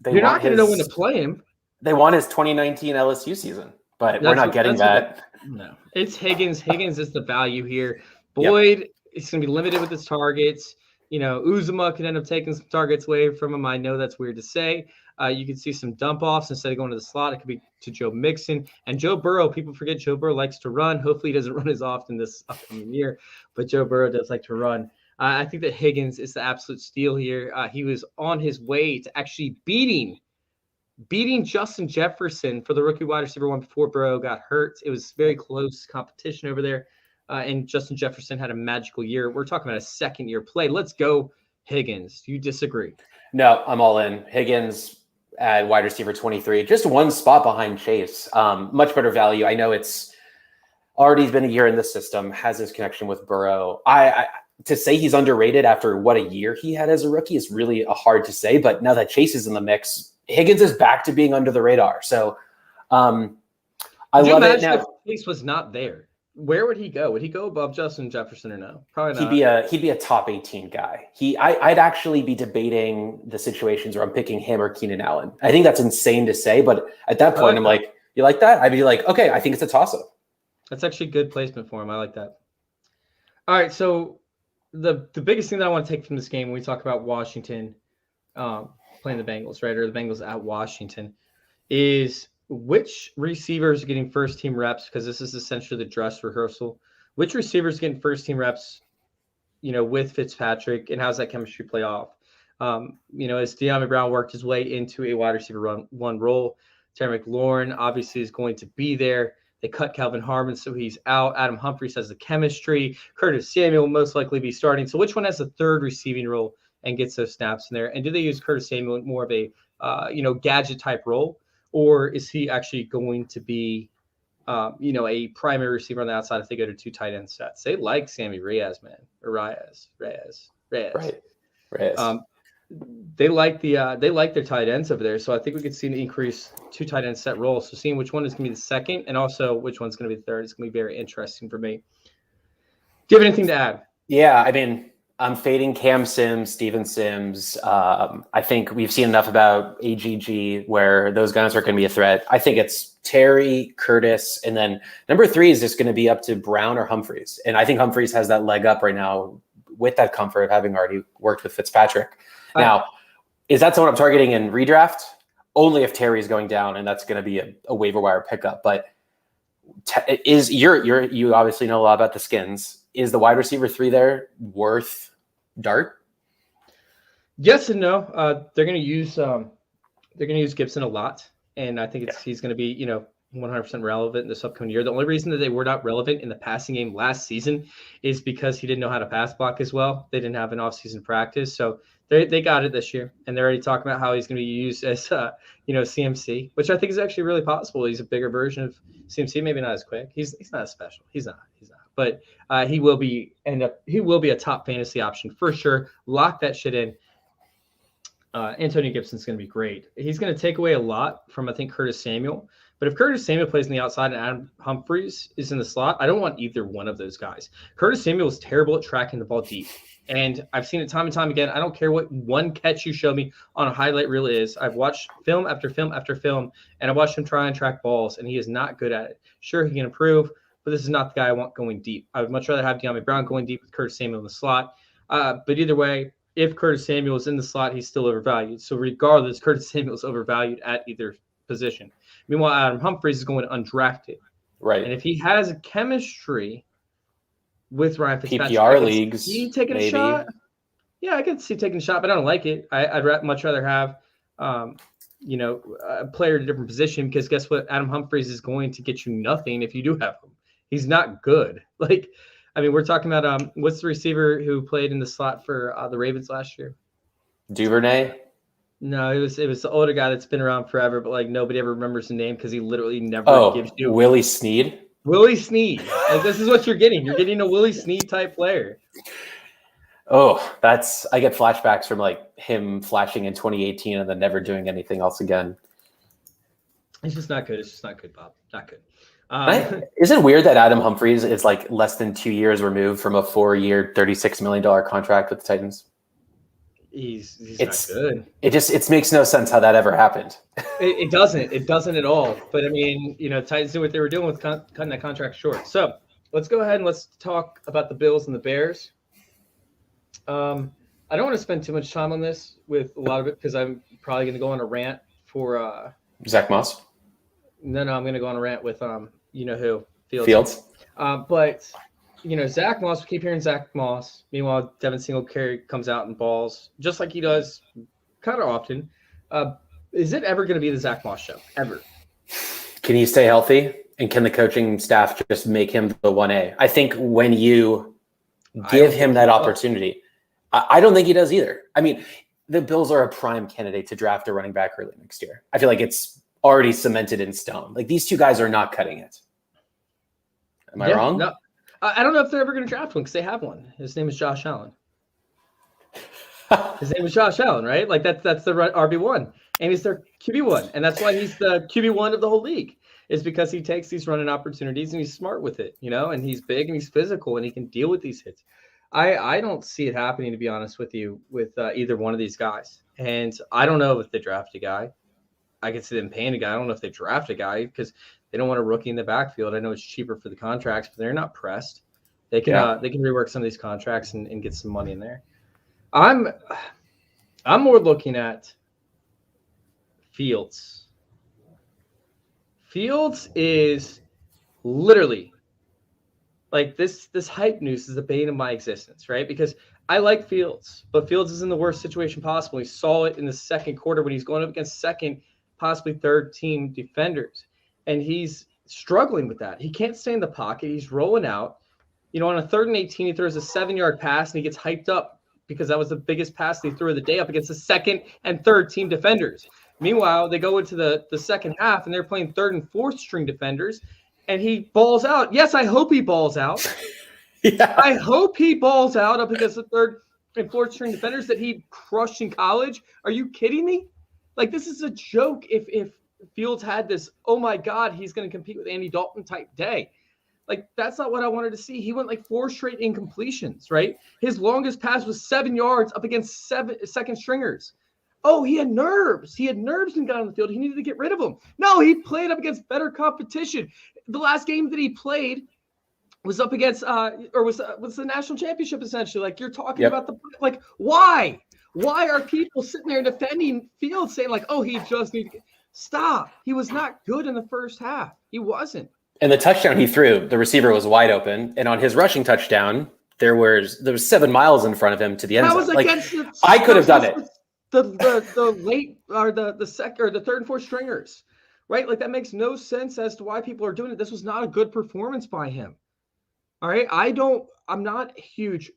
You're not going to know when to play him. They want his 2019 LSU season, but we're not getting that. No, it's Higgins. Higgins is the value here. Boyd is going to be limited with his targets. Uzomah could end up taking some targets away from him. I know that's weird to say. You can see some dump offs instead of going to the slot. It could be to Joe Mixon and Joe Burrow. People forget Joe Burrow likes to run. Hopefully he doesn't run as often this upcoming year, but Joe Burrow does like to run. I think that Higgins is the absolute steal here. He was on his way to actually beating Justin Jefferson for the rookie wide receiver one before Burrow got hurt. It was very close competition over there. And Justin Jefferson had a magical year. We're talking about a second-year play. Let's go Higgins. Do you disagree? No, I'm all in. Higgins at wide receiver 23, just one spot behind Chase. Much better value. I know it's already been a year in the system, has his connection with Burrow. I to say he's underrated after what a year he had as a rookie is really hard to say. But now that Chase is in the mix, Higgins is back to being under the radar. So I love it now. If Chase was not there, where would he go? Would he go above Justin Jefferson or no? Probably not. He'd be a top 18 guy. I'd actually be debating the situations where I'm picking him or Keenan Allen. I think that's insane to say, but at that point, I'm like, you like that? I'd be like, okay, I think it's a toss-up. That's actually good placement for him. I like that. All right, so the biggest thing that I want to take from this game when we talk about Washington playing the Bengals, right, or the Bengals at Washington, is which receivers are getting first-team reps, because this is essentially the dress rehearsal. Which receivers are getting first-team reps, with Fitzpatrick, and how's that chemistry play off? As De'Ami Brown worked his way into a wide receiver one role, Terry McLaurin obviously is going to be there. They cut Calvin Harmon, so he's out. Adam Humphries has the chemistry. Curtis Samuel will most likely be starting. So which one has the third receiving role and gets those snaps in there? And do they use Curtis Samuel in more of a, gadget-type role? Or is he actually going to be, a primary receiver on the outside if they go to two tight end sets? They like Sammy Reyes, man. Or Reyes. Right. Reyes. They like their tight ends over there. So I think we could see an increase two tight end set role. So seeing which one is going to be the second and also which one's going to be the third is going to be very interesting for me. Do you have anything to add? Yeah, I mean, I'm fading Cam Sims, Steven Sims. I think we've seen enough about AGG where those guys are going to be a threat. I think it's Terry, Curtis, and then number 3 is just going to be up to Brown or Humphries. And I think Humphries has that leg up right now with that comfort of having already worked with Fitzpatrick. Now, is that someone I'm targeting in redraft? Only if Terry's going down, and that's going to be a waiver wire pickup. But you obviously know a lot about the Skins. Is the wide receiver 3 there worth Dart? Yes and no. They're going to use Gibson a lot, and I think he's going to be 100% relevant this upcoming year. The only reason that they were not relevant in the passing game last season is because he didn't know how to pass block as well. They didn't have an offseason practice, so they got it this year, and they're already talking about how he's going to be used as CMC, which I think is actually really possible. He's a bigger version of CMC, maybe not as quick. He's not as special. He's not. But he will be a top fantasy option for sure. Lock that shit in. Antonio Gibson's going to be great. He's going to take away a lot from, I think, Curtis Samuel. But if Curtis Samuel plays on the outside and Adam Humphries is in the slot, I don't want either one of those guys. Curtis Samuel is terrible at tracking the ball deep. And I've seen it time and time again. I don't care what one catch you show me on a highlight reel is. I've watched film after film after film, and I watched him try and track balls, and he is not good at it. Sure, he can improve, but this is not the guy I want going deep. I would much rather have De'Ami Brown going deep with Curtis Samuel in the slot. But either way, if Curtis Samuel is in the slot, he's still overvalued. So regardless, Curtis Samuel is overvalued at either position. Meanwhile, Adam Humphries is going undrafted. Right. And if he has a chemistry with Ryan Fitzpatrick, PPR leagues, he taking maybe. a shot. Yeah, I could see taking a shot, but I don't like it. I'd much rather have, a player at a different position, because guess what? Adam Humphries is going to get you nothing if you do have him. He's not good. We're talking about what's the receiver who played in the slot for the Ravens last year? Duvernay? No, it was the older guy that's been around forever, but nobody ever remembers the name because he literally never gives you. Willie Snead? Willie Snead. This is what you're getting. You're getting a Willie Snead type player. Oh, I get flashbacks from him flashing in 2018 and then never doing anything else again. It's just not good. It's just not good, Bob. Not good. Is it weird that Adam Humphries is less than 2 years removed from a 4-year, $36 million contract with the Titans? He's not good. It makes no sense how that ever happened. It doesn't. It doesn't at all. But Titans knew what they were doing with cutting that contract short. So let's go ahead and let's talk about the Bills and the Bears. I don't want to spend too much time on this with a lot of it because I'm probably going to go on a rant for Zach Moss. No, I'm going to go on a rant with who Fields. But Zach Moss. We keep hearing Zach Moss. Meanwhile, Devin Singletary comes out and balls just like he does, kind of often. Is it ever going to be the Zach Moss show? Ever? Can he stay healthy? And can the coaching staff just make him the 1A? I think when you give him that opportunity, I don't think he does either. The Bills are a prime candidate to draft a running back early next year. I feel like it's already cemented in stone. These two guys are not cutting it. Am I wrong? No. I don't know if they're ever going to draft one because they have one. His name is Josh Allen. His name is Josh Allen, right? That's the RB1. And he's their QB1. And that's why he's the QB1 of the whole league, is because he takes these running opportunities and he's smart with it, and he's big and he's physical and he can deal with these hits. I don't see it happening, to be honest with you, with either one of these guys. And I don't know if they draft a guy. I could see them paying a guy. I don't know if they draft a guy because they don't want a rookie in the backfield. I know it's cheaper for the contracts, but they're not pressed. They can rework some of these contracts and get some money in there. I'm more looking at Fields. Fields is literally this hype news is the bane of my existence, right? Because I like Fields, but Fields is in the worst situation possible. We saw it in the second quarter when he's going up against second, possibly third team defenders. And he's struggling with that. He can't stay in the pocket. He's rolling out. On a 3rd and 18, he throws a 7-yard pass and he gets hyped up because that was the biggest pass they threw of the day up against the second and third team defenders. Meanwhile, they go into the second half and they're playing 3rd and 4th string defenders and he balls out. Yes, I hope he balls out. Yeah. I hope he balls out up against the 3rd and 4th string defenders that he crushed in college. Are you kidding me? This is a joke if Fields had this, oh my God, he's going to compete with Andy Dalton type day. That's not what I wanted to see. He went 4 straight incompletions, right? His longest pass was 7 yards up against second stringers. Oh, he had nerves. He had nerves and got on the field. He needed to get rid of them. No, he played up against better competition. The last game that he played was up against, was the national championship essentially. You're talking about why? Why are people sitting there defending Fields saying oh, he just needs to stop? He was not good in the first half. He wasn't. And the touchdown he threw, the receiver was wide open. And on his rushing touchdown, there was 7 miles in front of him to the end zone. That was against I could have done it. The late or the second or the third and fourth stringers, right? Like that makes no sense as to why people are doing it. This was not a good performance by him. All right. I don't hate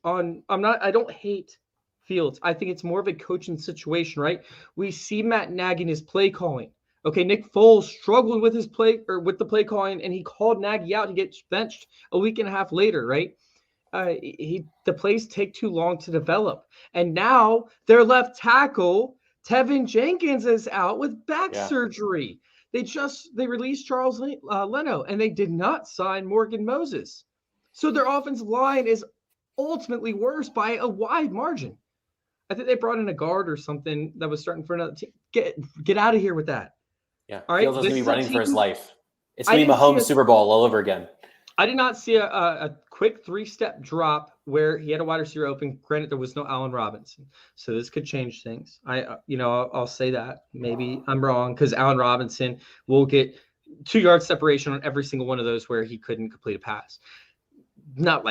Fields. I think it's more of a coaching situation, right? We see Matt Nagy in his play calling. Okay, Nick Foles struggled with his play or with the play calling, and he called Nagy out to get benched a week and a half later, right? The plays take too long to develop. And now their left tackle, Tevin Jenkins, is out with back surgery. They released Charles Leno, and they did not sign Morgan Moses. So their offensive line is ultimately worse by a wide margin. I think they brought in a guard or something that was starting for another team. Get out of here with that. Yeah, all right. Fields is going to be running for his life. It's going to be Mahomes Super Bowl all over again. I did not see a quick 3-step drop where he had a wide receiver open. Granted, there was no Allen Robinson, so this could change things. I'll say that. Maybe I'm wrong because Allen Robinson will get 2-yard separation on every single one of those where he couldn't complete a pass. Not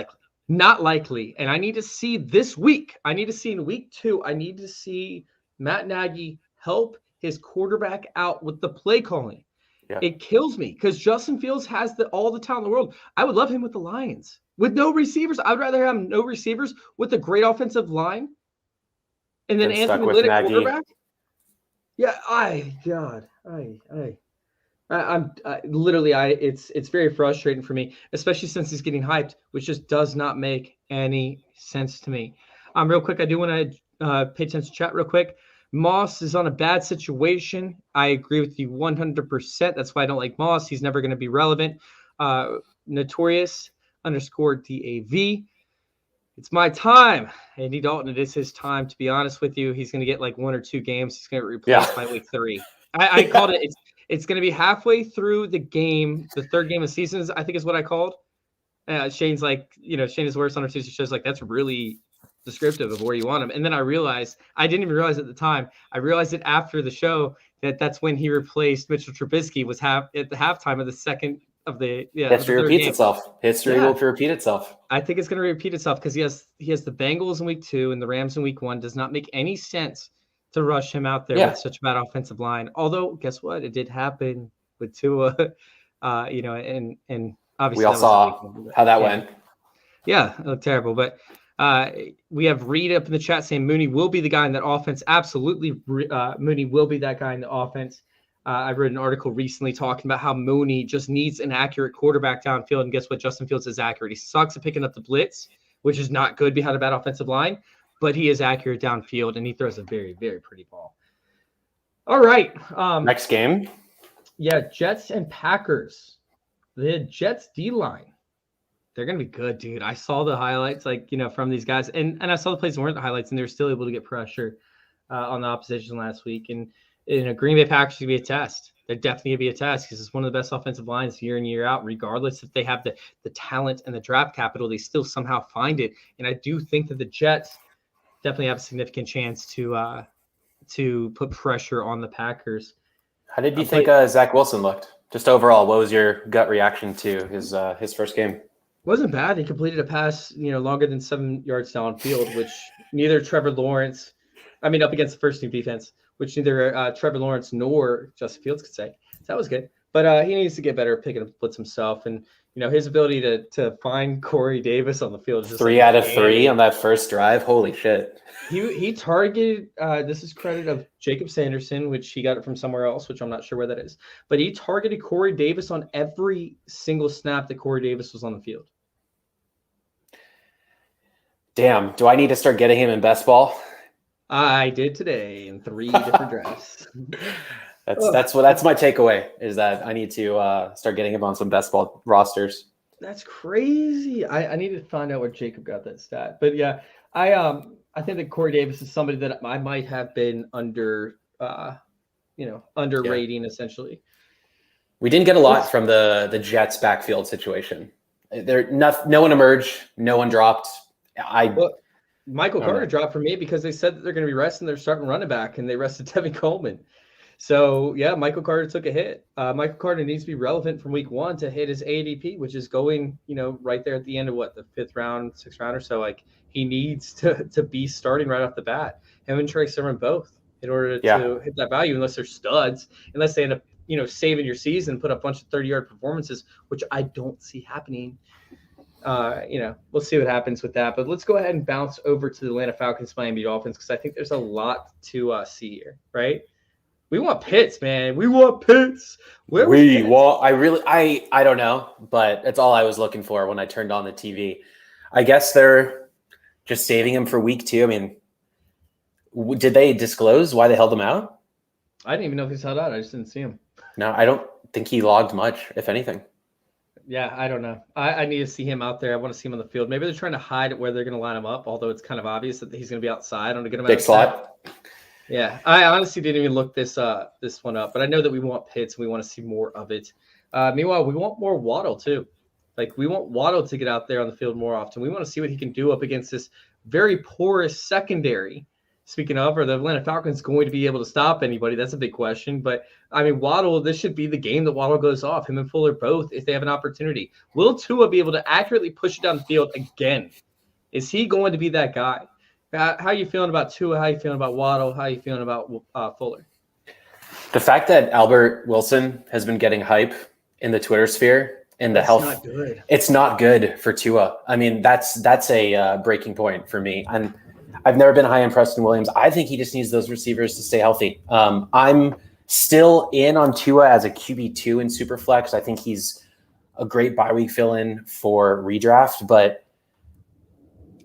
likely. And I need to see this week. I need to see in week 2. I need to see Matt Nagy help his quarterback out with the play calling. Yeah. It kills me because Justin Fields has all the talent in the world. I would love him with the Lions. With no receivers, I would rather have no receivers with a great offensive line. And then Anthony Lynn at quarterback. Yeah, it's very frustrating for me, especially since he's getting hyped, which just does not make any sense to me. Real quick, I do want to pay attention to chat real quick. Moss is on a bad situation. I agree with you 100%. That's why I don't like Moss. He's never going to be relevant. Notorious_DAV. It's my time. Andy Dalton, it is his time, to be honest with you. He's going to get like 1 or 2 games. He's going to get replaced by week 3. I called it. It's going to be halfway through the game. The third game of seasons, I think is what I called. Shane's like, Shane is worse on our Tuesday shows. Like, that's really descriptive of where you want him. And then I realized, I didn't even realize at the time, I realized it after the show that's when he replaced Mitchell Trubisky at the halftime of the second of the history repeats itself. History will repeat itself. I think it's going to repeat itself because he has the Bengals in week 2 and the Rams in week 1. Does not make any sense to rush him out there with such a bad offensive line. Although, guess what? It did happen with Tua, and obviously we all saw how that went. Yeah, it looked terrible. But we have Reed up in the chat saying Mooney will be the guy in that offense. Absolutely, Mooney will be that guy in the offense. I read an article recently talking about how Mooney just needs an accurate quarterback downfield. And guess what? Justin Fields is accurate. He sucks at picking up the blitz, which is not good behind a bad offensive line. But he is accurate downfield, and he throws a very, very pretty ball. All right. Next game. Yeah, Jets and Packers. The Jets D-line. They're going to be good, dude. I saw the highlights, from these guys. And I saw the plays that weren't the highlights, and they were still able to get pressure on the opposition last week. And Green Bay Packers going to be a test. They're definitely going to be a test because it's one of the best offensive lines year in, year out, regardless if they have the talent and the draft capital. They still somehow find it. And I do think that the Jets definitely have a significant chance to put pressure on the Packers. How did you think Zach Wilson looked? Just overall, what was your gut reaction to his first game? Wasn't bad. He completed a pass, longer than 7 yards downfield, which neither Trevor Lawrence, up against the first team defense, which neither Trevor Lawrence nor Justin Fields could say. So that was good. But he needs to get better at picking up blitz himself. And, his ability to find Corey Davis on the field. Just 3 out of 3 on that first drive. Holy shit. He targeted, this is credit of Jacob Sanderson, which he got it from somewhere else, which I'm not sure where that is. But he targeted Corey Davis on every single snap that Corey Davis was on the field. Damn. Do I need to start getting him in best ball? I did today in 3 different drafts. That's my takeaway is that I need to start getting him on some best ball rosters. That's crazy. I need to find out where Jacob got that stat. But yeah, I think that Corey Davis is somebody that I might have been underrating essentially. We didn't get a lot from the Jets backfield situation. No one emerged, no one dropped. Michael Carter dropped for me because they said that they're going to be resting their starting running back, and they rested Tevin Coleman. So, yeah, Michael Carter took a hit. Michael Carter needs to be relevant from week 1 to hit his ADP, which is going, right there at the end of the 5th round, 6th round or so. Like, he needs to be starting right off the bat. Him and Trey Sermon both in order to hit that value, unless they're studs, unless they end up, saving your season, put up a bunch of 30-yard performances, which I don't see happening. We'll see what happens with that. But let's go ahead and bounce over to the Atlanta Falcons, Miami Dolphins, because I think there's a lot to see here, right? We want Pitts, man. We want Pitts. I don't know, but that's all I was looking for when I turned on the TV. I guess they're just saving him for week 2. I mean, did they disclose why they held him out? I didn't even know if he's held out. I just didn't see him. No, I don't think he logged much, if anything. Yeah, I don't know. I need to see him out there. I want to see him on the field. Maybe they're trying to hide where they're going to line him up, although it's kind of obvious that he's going to be outside on a good amount big of slot. Yeah, I honestly didn't even look this one up, but I know that we want Pitts and we want to see more of it. Meanwhile, we want more Waddle too. Like, we want Waddle to get out there on the field more often. We want to see what he can do up against this very porous secondary. Speaking of, are the Atlanta Falcons going to be able to stop anybody? That's a big question. But, Waddle, this should be the game that Waddle goes off. Him and Fuller both, if they have an opportunity. Will Tua be able to accurately push it down the field again? Is he going to be that guy? How are you feeling about Tua? How are you feeling about Waddle? How are you feeling about Fuller? The fact that Albert Wilson has been getting hype in the Twitter sphere and the health, not good. It's not good for Tua. I mean, that's a breaking point for me. And I've never been high on Preston Williams. I think he just needs those receivers to stay healthy. I'm still in on Tua as a QB2 in Superflex. I think he's a great bye week fill-in for redraft, but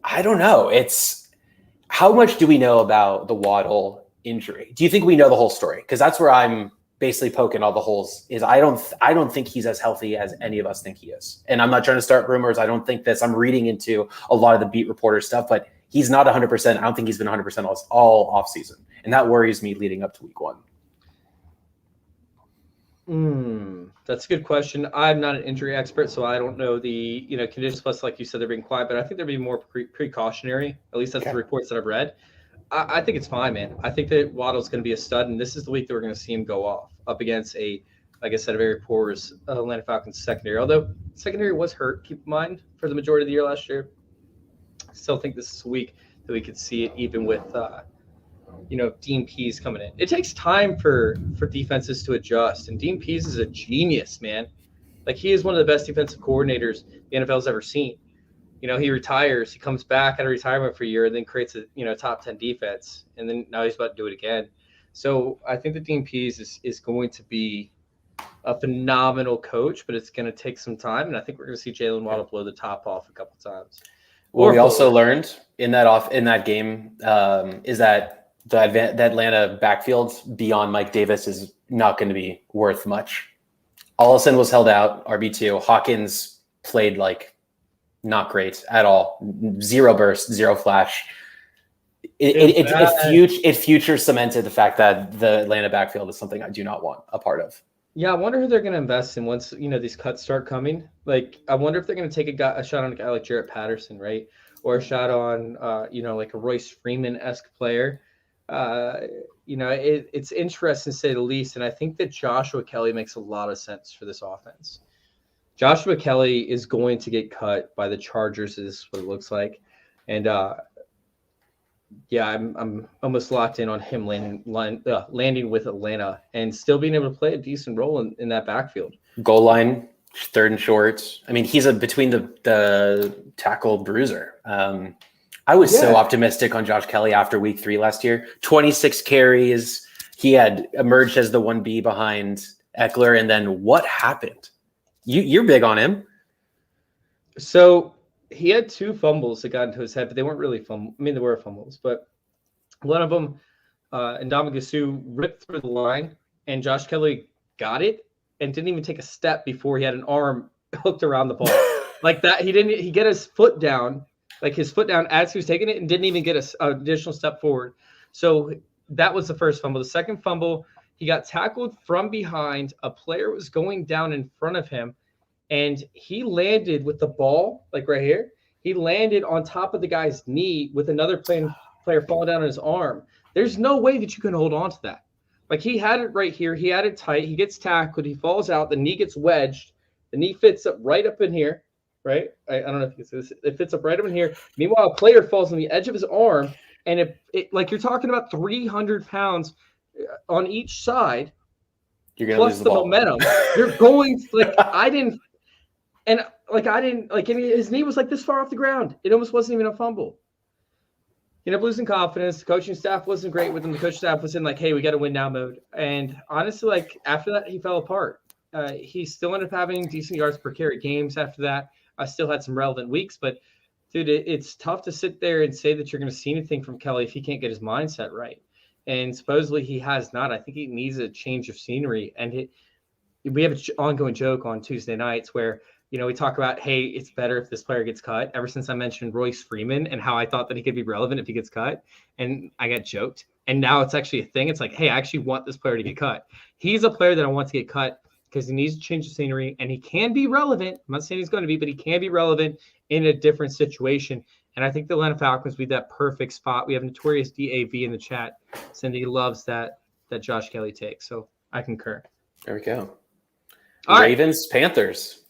I don't know. How much do we know about the Waddle injury? Do you think we know the whole story? Because that's where I'm basically poking all the holes. Is I don't think he's as healthy as any of us think he is. And I'm not trying to start rumors. I don't think this. I'm reading into a lot of the beat reporter stuff, but he's not 100%. I don't think he's been 100% all offseason. And that worries me leading up to week 1. That's a good question. I'm not an injury expert, so I don't know the conditions. Plus, like you said, they're being quiet, but I think they're being more precautionary. At least that's the reports that I've read. I think it's fine, man. I think that Waddle's going to be a stud, and this is the week that we're going to see him go off up against like I said, a very porous Atlanta Falcons secondary. Although secondary was hurt, keep in mind, for the majority of the year last year. I still think this is a week that we could see it, even with Dean Pease coming in. It takes time for defenses to adjust, and Dean Pease is a genius, man. Like, he is one of the best defensive coordinators the NFL's ever seen. He retires, he comes back out of retirement for a year, and then creates a top 10 defense, and then now he's about to do it again. So I think that Dean Pease is going to be a phenomenal coach, but it's going to take some time, and I think we're going to see Jalen Waddle blow the top off a couple times. What we also learned in that game is that the Atlanta backfield beyond Mike Davis is not going to be worth much. Allison was held out, RB2. Hawkins played not great at all. 0 burst, 0 flash. It future cemented the fact that the Atlanta backfield is something I do not want a part of. Yeah, I wonder who they're going to invest in once these cuts start coming. Like, I wonder if they're going to take a shot on a guy like Jarrett Patterson, right, or a shot on like a Royce Freeman-esque player. It's interesting to say the least, and I think that Joshua Kelly makes a lot of sense for this offense. Joshua Kelly is going to get cut by the Chargers, is what it looks like, and I'm almost locked in on him landing with Atlanta and still being able to play a decent role in that backfield. Goal line, 3rd and short. I mean, he's between the tackle bruiser. I was so optimistic on Josh Kelly after week 3 last year. 26 carries. He had emerged as the 1B behind Eckler, and then what happened? You're big on him. So he had 2 fumbles that got into his head, but they weren't really fumbles. I mean, they were fumbles, but one of them, Ndamukong Suh ripped through the line, and Josh Kelly got it and didn't even take a step before he had an arm hooked around the ball. Like that, he get his foot down, as he was taking it, and didn't even get an additional step forward. So that was the first fumble. The second fumble, he got tackled from behind. A player was going down in front of him, and he landed with the ball, like right here. He landed on top of the guy's knee with another player falling down on his arm. There's no way that you can hold on to that. Like he had it right here. He had it tight. He gets tackled. He falls out. The knee gets wedged. The knee fits up right up in here, right? I don't know if you can see this. It fits up right up in here. Meanwhile, a player falls on the edge of his arm, and it like you're talking about 300 pounds on each side. You're gonna plus lose the ball. momentum. You're going like I didn't, and his knee was like this far off the ground. It almost wasn't even a fumble. He ended up losing confidence. The coaching staff wasn't great with him. The coaching staff was in like, hey, we got to win now mode. And honestly, like after that, he fell apart. He still ended up having decent yards per carry games after that. I still had some relevant weeks, but dude, it's tough to sit there and say that you're going to see anything from Kelly if he can't get his mindset right. And supposedly he has not. I think he needs a change of scenery. And we have an ongoing joke on Tuesday nights where, we talk about, hey, it's better if this player gets cut. Ever since I mentioned Royce Freeman and how I thought that he could be relevant if he gets cut, and I got joked. And now it's actually a thing. It's like, hey, I actually want this player to get cut. He's a player that I want to get cut because he needs to change the scenery, and he can be relevant. I'm not saying he's going to be, but he can be relevant in a different situation. And I think the Atlanta Falcons would be that perfect spot. We have Notorious DAV in the chat. Cindy loves that Josh Kelly take. So I concur. There we go. All Ravens, right. Panthers.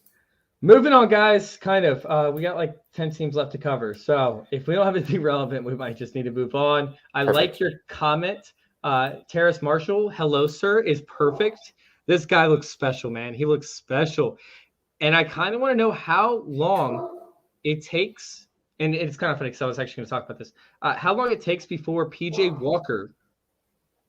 Moving on, guys, kind of. We got like 10 teams left to cover. So if we don't have it to be relevant, we might just need to move on. I like your comment. Terrace Marshall, hello, sir, is perfect. This guy looks special, man. He looks special. And I kind of want to know how long it takes. And it's kind of funny because I was actually going to talk about this. How long it takes before P.J. Walker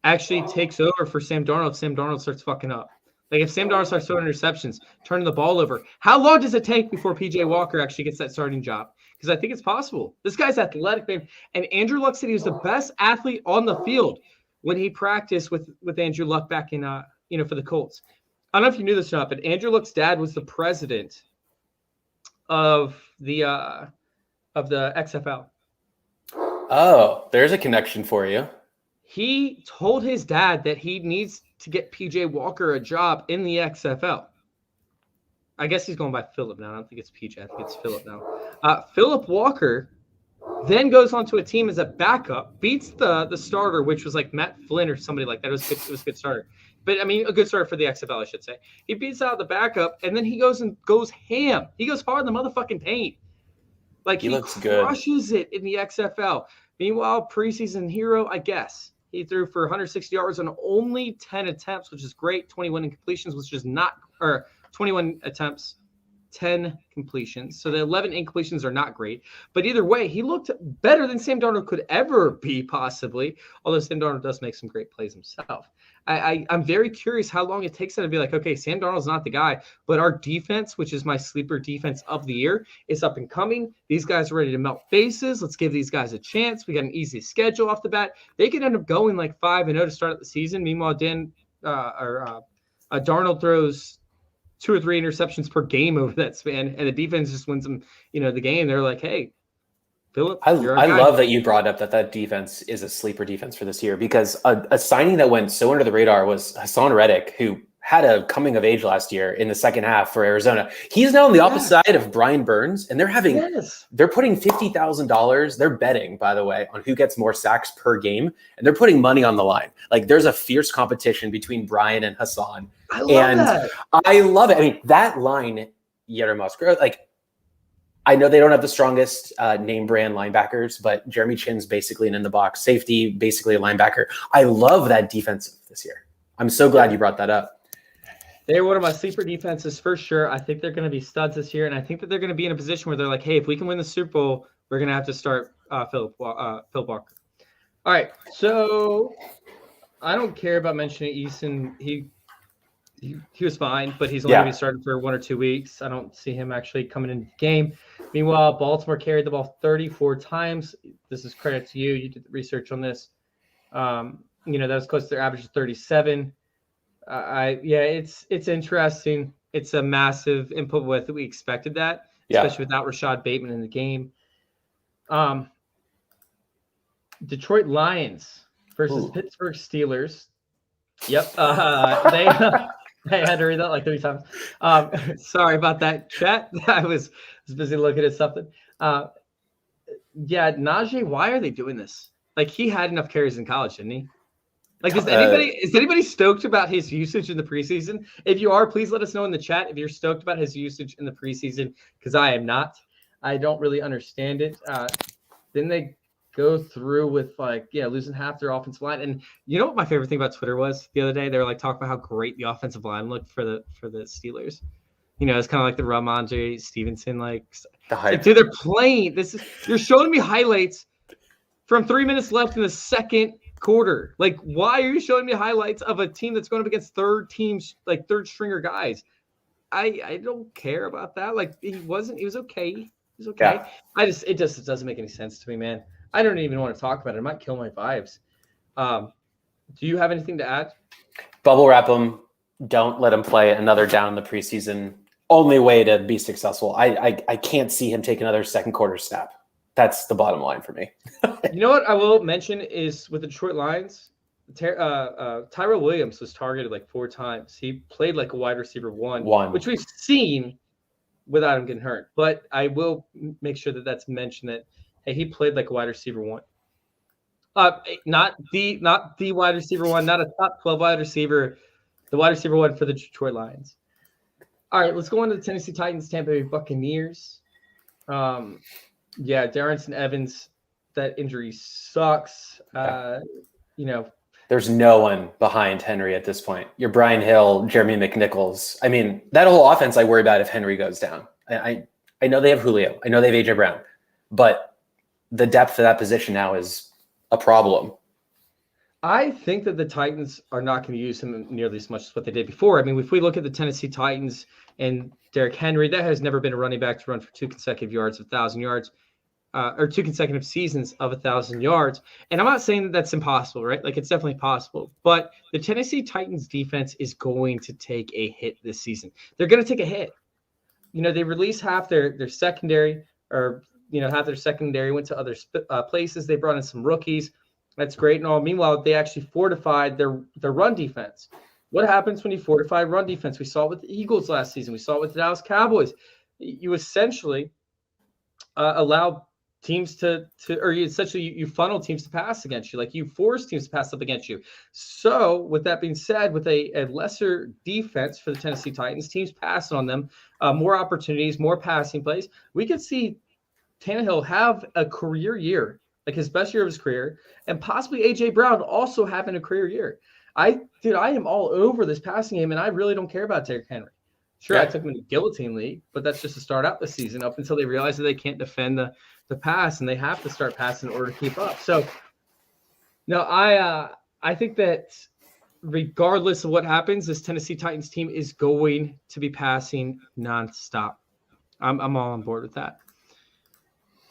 actually takes over for Sam Darnold if Sam Darnold starts fucking up. Like if Sam Darnold starts throwing interceptions, turning the ball over, how long does it take before P.J. Walker actually gets that starting job? Because I think it's possible. This guy's athletic, man. And Andrew Luck said he was the best athlete on the field when he practiced with Andrew Luck back in, for the Colts. I don't know if you knew this or not, but Andrew Luck's dad was the president of the XFL. Oh, there's a connection for you. He told his dad that he needs to get P.J. Walker a job in the XFL. I guess he's going by Philip now. I don't think it's P.J. I think it's Philip now. Philip Walker then goes on to a team as a backup, beats the starter, which was like Matt Flynn or somebody like that. It was a good starter. But, I mean, a good starter for the XFL, I should say. He beats out the backup, and then he goes ham. He goes hard in the motherfucking paint. Like, he looks crushes it in the XFL. Meanwhile, preseason hero, I guess. He threw for 160 yards on only 10 attempts, which is great. 21 incompletions, which is not – or 21 attempts, 10 completions. So the 11 incompletions are not great. But either way, he looked better than Sam Darnold could ever be, possibly, although Sam Darnold does make some great plays himself. I'm very curious how long it takes them to be like, okay, Sam Darnold's not the guy, but our defense, which is my sleeper defense of the year, is up and coming. These guys are ready to melt faces. Let's give these guys a chance. We got an easy schedule off the bat. They could end up going like 5-0 to start the season. Meanwhile, Darnold throws 2 or 3 interceptions per game over that span, and the defense just wins them, the game. They're like, hey, Philip, I love that you brought up that defense is a sleeper defense for this year, because a signing that went so under the radar was Hassan Reddick, who had a coming of age last year in the second half for Arizona. He's now on the opposite side of Brian Burns, and they're putting $50,000. They're betting, by the way, on who gets more sacks per game, and they're putting money on the line. Like, there's a fierce competition between Brian and Hassan. I love that. I love it. I mean, that line, Yermosk, like, I know they don't have the strongest name brand linebackers, but Jeremy Chinn's basically an in-the-box safety, basically a linebacker. I love that defense this year. I'm so glad you brought that up. They're one of my sleeper defenses for sure. I think they're going to be studs this year, and I think that they're going to be in a position where they're like, hey, if we can win the Super Bowl, we're going to have to start Phil Walker. All right, so I don't care about mentioning Eason. He was fine, but he's only going to be starting for 1 or 2 weeks. I don't see him actually coming into the game. Meanwhile, Baltimore carried the ball 34 times. This is credit to you. You did the research on this. That was close to their average of 37. It's interesting. It's a massive input with we expected that, especially without Rashad Bateman in the game. Detroit Lions versus Pittsburgh Steelers. Yep. I had to read that like 3 times. Sorry about that, chat. I was busy looking at something. Najee, why are they doing this? Like, he had enough carries in college, didn't he? Like, is anybody stoked about his usage in the preseason? If you are, please let us know in the chat if you're stoked about his usage in the preseason, because I am not. I don't really understand it. Then they go through with losing half their offensive line. And you know what my favorite thing about Twitter was the other day? They were like talking about how great the offensive line looked for the Steelers. You know, it's kind of like the Ramondre Stevenson, like The hype. dude, they're playing. You're showing me highlights from 3 minutes left in the second quarter. Like, why are you showing me highlights of a team that's going up against third stringer guys? I don't care about that. Like, he was okay. He was okay. Yeah. It just doesn't make any sense to me, man. I don't even want to talk about it. It might kill my vibes. Do you have anything to add? Bubble wrap him. Don't let him play another down in the preseason. Only way to be successful. I can't see him take another second quarter snap. That's the bottom line for me. You know what I will mention is with the Detroit Lions, Tyrell Williams was targeted like 4 times. He played like a wide receiver one, which we've seen without him getting hurt. But I will make sure that that's mentioned that, hey, he played like a wide receiver one. Not the wide receiver one, not a top 12 wide receiver, the wide receiver one for the Detroit Lions. All right, let's go on to the Tennessee Titans, Tampa Bay Buccaneers. Yeah, Darrington Evans, that injury sucks. There's no one behind Henry at this point. You're Brian Hill, Jeremy McNichols. I mean, that whole offense I worry about if Henry goes down. I know they have Julio. I know they have A.J. Brown. But the depth of that position now is a problem. I think that the Titans are not going to use him nearly as much as what they did before. I mean, if we look at the Tennessee Titans and Derrick Henry, that has never been a running back to run for 2 consecutive yards of 1,000 yards. Or 2 consecutive seasons of 1,000 yards. And I'm not saying that that's impossible, right? Like, it's definitely possible. But the Tennessee Titans defense is going to take a hit this season. They're going to take a hit. You know, they released half their secondary, or, half their secondary went to other places. They brought in some rookies. That's great and all. Meanwhile, they actually fortified their run defense. What happens when you fortify run defense? We saw it with the Eagles last season. We saw it with the Dallas Cowboys. You essentially allow teams you funnel teams to pass against you. Like, you force teams to pass up against you. So with that being said, with a lesser defense for the Tennessee Titans, teams passing on them, more opportunities, more passing plays, we could see Tannehill have a career year, like his best year of his career, and possibly A.J. Brown also having a career year. I am all over this passing game, and I really don't care about Derrick Henry. Sure, I took him in the Guillotine League, but that's just to start out the season up until they realize that they can't defend the pass, and they have to start passing in order to keep up. So, no, I think that regardless of what happens, this Tennessee Titans team is going to be passing nonstop. I'm all on board with that.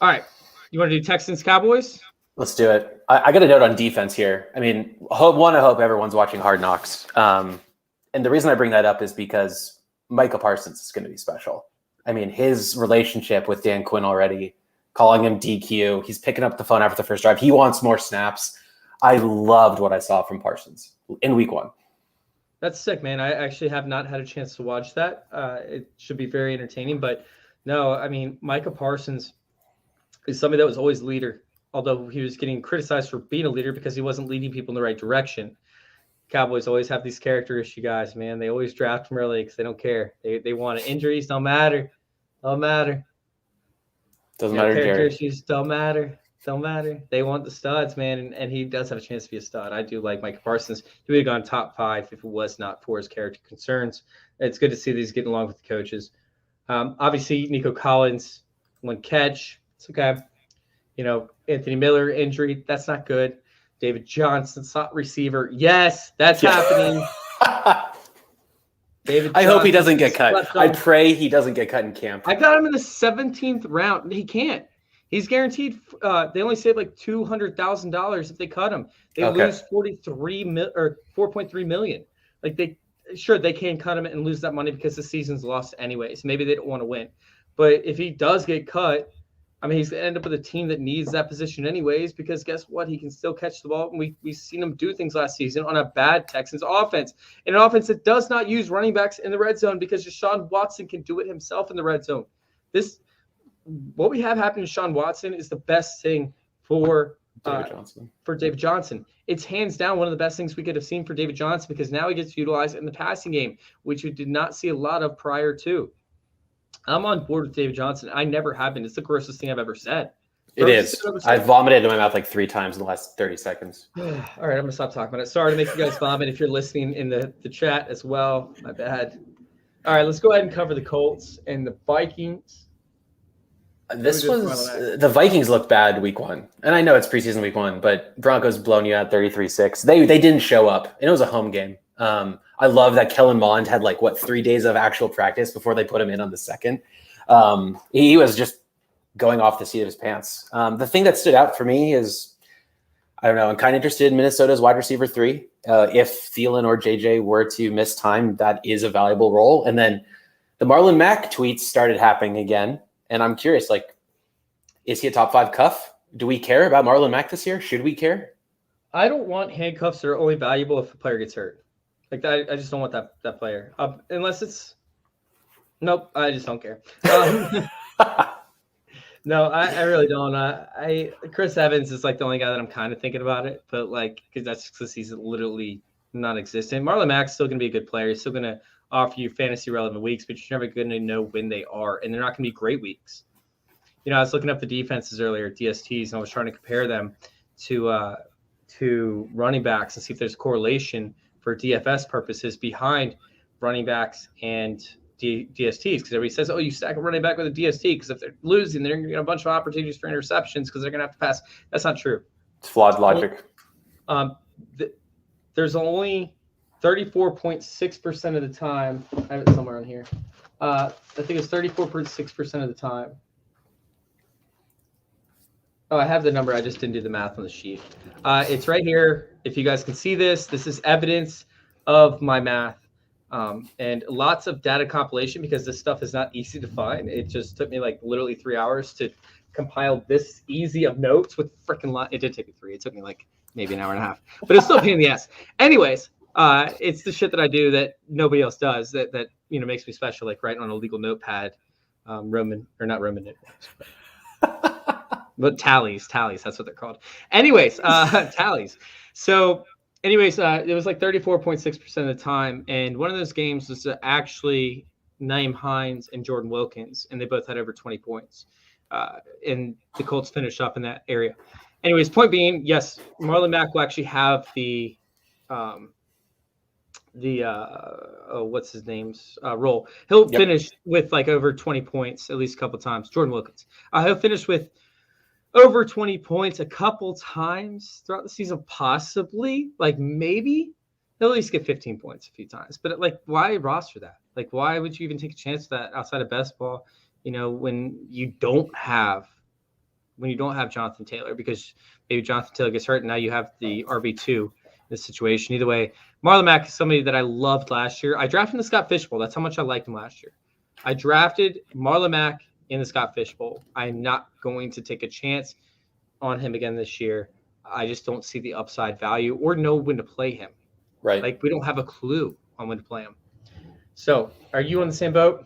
All right, you want to do Texans Cowboys? Let's do it. I got a note on defense here. I mean, I hope everyone's watching Hard Knocks. And the reason I bring that up is because Micah Parsons is going to be special. I mean, his relationship with Dan Quinn already, calling him DQ. He's picking up the phone after the first drive. He wants more snaps. I loved what I saw from Parsons in week 1. That's sick, man. I actually have not had a chance to watch that. It should be very entertaining. But no, I mean, Micah Parsons is somebody that was always a leader, although he was getting criticized for being a leader because he wasn't leading people in the right direction. Cowboys always have these character issue guys, man. They always draft them early because they don't care. They want injuries, don't matter. Don't matter. Doesn't matter. Character issues don't matter. Don't matter. They want the studs, man, and he does have a chance to be a stud. I do like Micah Parsons. He would have gone top 5 if it was not for his character concerns. It's good to see that he's getting along with the coaches. Obviously, Nico Collins, 1 catch. It's okay. Anthony Miller injury. That's not good. David Johnson, slot receiver. Yes, that's happening. I hope he doesn't get cut. I pray he doesn't get cut in camp. I got him in the 17th round. He can't. He's guaranteed. They only save like $200,000 if they cut him. They lose $4.3 million. Like they can cut him and lose that money because the season's lost anyways. Maybe they don't want to win, but if he does get cut, I mean, he's going to end up with a team that needs that position anyways, because guess what? He can still catch the ball. And we've seen him do things last season on a bad Texans offense. An offense that does not use running backs in the red zone because Deshaun Watson can do it himself in the red zone. What we have happening to Deshaun Watson is the best thing for for David Johnson. It's hands down one of the best things we could have seen for David Johnson because now he gets utilized in the passing game, which we did not see a lot of prior to. I'm on board with David Johnson. I never have been. It's the grossest thing I've ever said. It is. I vomited in my mouth like 3 times in the last 30 seconds. All right, I'm going to stop talking about it. Sorry to make you guys vomit if you're listening in the chat as well. My bad. All right, let's go ahead and cover the Colts and the Vikings. The Vikings looked bad week 1. And I know it's preseason week 1, but Broncos blown you out 33-6. They didn't show up, and it was a home game. I love that Kellen Mond had 3 days of actual practice before they put him in on the second. He was just going off the seat of his pants. The thing that stood out for me is, I don't know, I'm kind of interested in Minnesota's wide receiver 3. If Thielen or JJ were to miss time, that is a valuable role. And then the Marlon Mack tweets started happening again. And I'm curious, is he a top 5 cuff? Do we care about Marlon Mack this year? Should we care? I don't want handcuffs that are only valuable if a player gets hurt. I just don't want that player. Unless it's – nope, I just don't care. No, I really don't. Chris Evans is the only guy that I'm kind of thinking about it, but because that's because he's literally non-existent. Marlon Mack's still going to be a good player. He's still going to offer you fantasy relevant weeks, but you're never going to know when they are, and they're not going to be great weeks. I was looking up the defenses earlier, DSTs, and I was trying to compare them to running backs and see if there's correlation for DFS purposes behind running backs and DSTs, because everybody says, you stack a running back with a DST because if they're losing, they're going to get a bunch of opportunities for interceptions because they're going to have to pass. That's not true. It's flawed logic. There's only 34.6% of the time. I have it somewhere on here. I think it's 34.6% of the time. Oh, I have the number. I just didn't do the math on the sheet. It's right here. If you guys can see this is evidence of my math. And lots of data compilation because this stuff is not easy to find. It just took me literally 3 hours to compile this easy of notes with freaking lot. It did take me 3. It took me maybe an hour and a half, but it's still a pain in the ass. Anyways, it's the shit that I do that nobody else does that makes me special, writing on a legal notepad, Roman or not Roman notepads, but tallies, that's what they're called. Anyways, tallies. So anyways, it was 34.6% of the time. And one of those games was actually Naeem Hines and Jordan Wilkins, and they both had over 20 points. And the Colts finished up in that area. Anyways, point being, yes, Marlon Mack will actually have the what's his name's role. He'll finish with over 20 points at least a couple times. Jordan Wilkins. He'll finish with over 20 points a couple times throughout the season, possibly. Maybe he'll at least get 15 points a few times. But why roster that? Why would you even take a chance of that outside of best ball? When you don't have Jonathan Taylor, because maybe Jonathan Taylor gets hurt and now you have the RB2 in this situation. Either way, Marlon Mack is somebody that I loved last year. I drafted in the Scott Fish Bowl. That's how much I liked him last year. I drafted Marlon Mack in the Scott Fish Bowl. I'm not going to take a chance on him again this year. I just don't see the upside value or know when to play him. Right. We don't have a clue on when to play him. So are you on the same boat?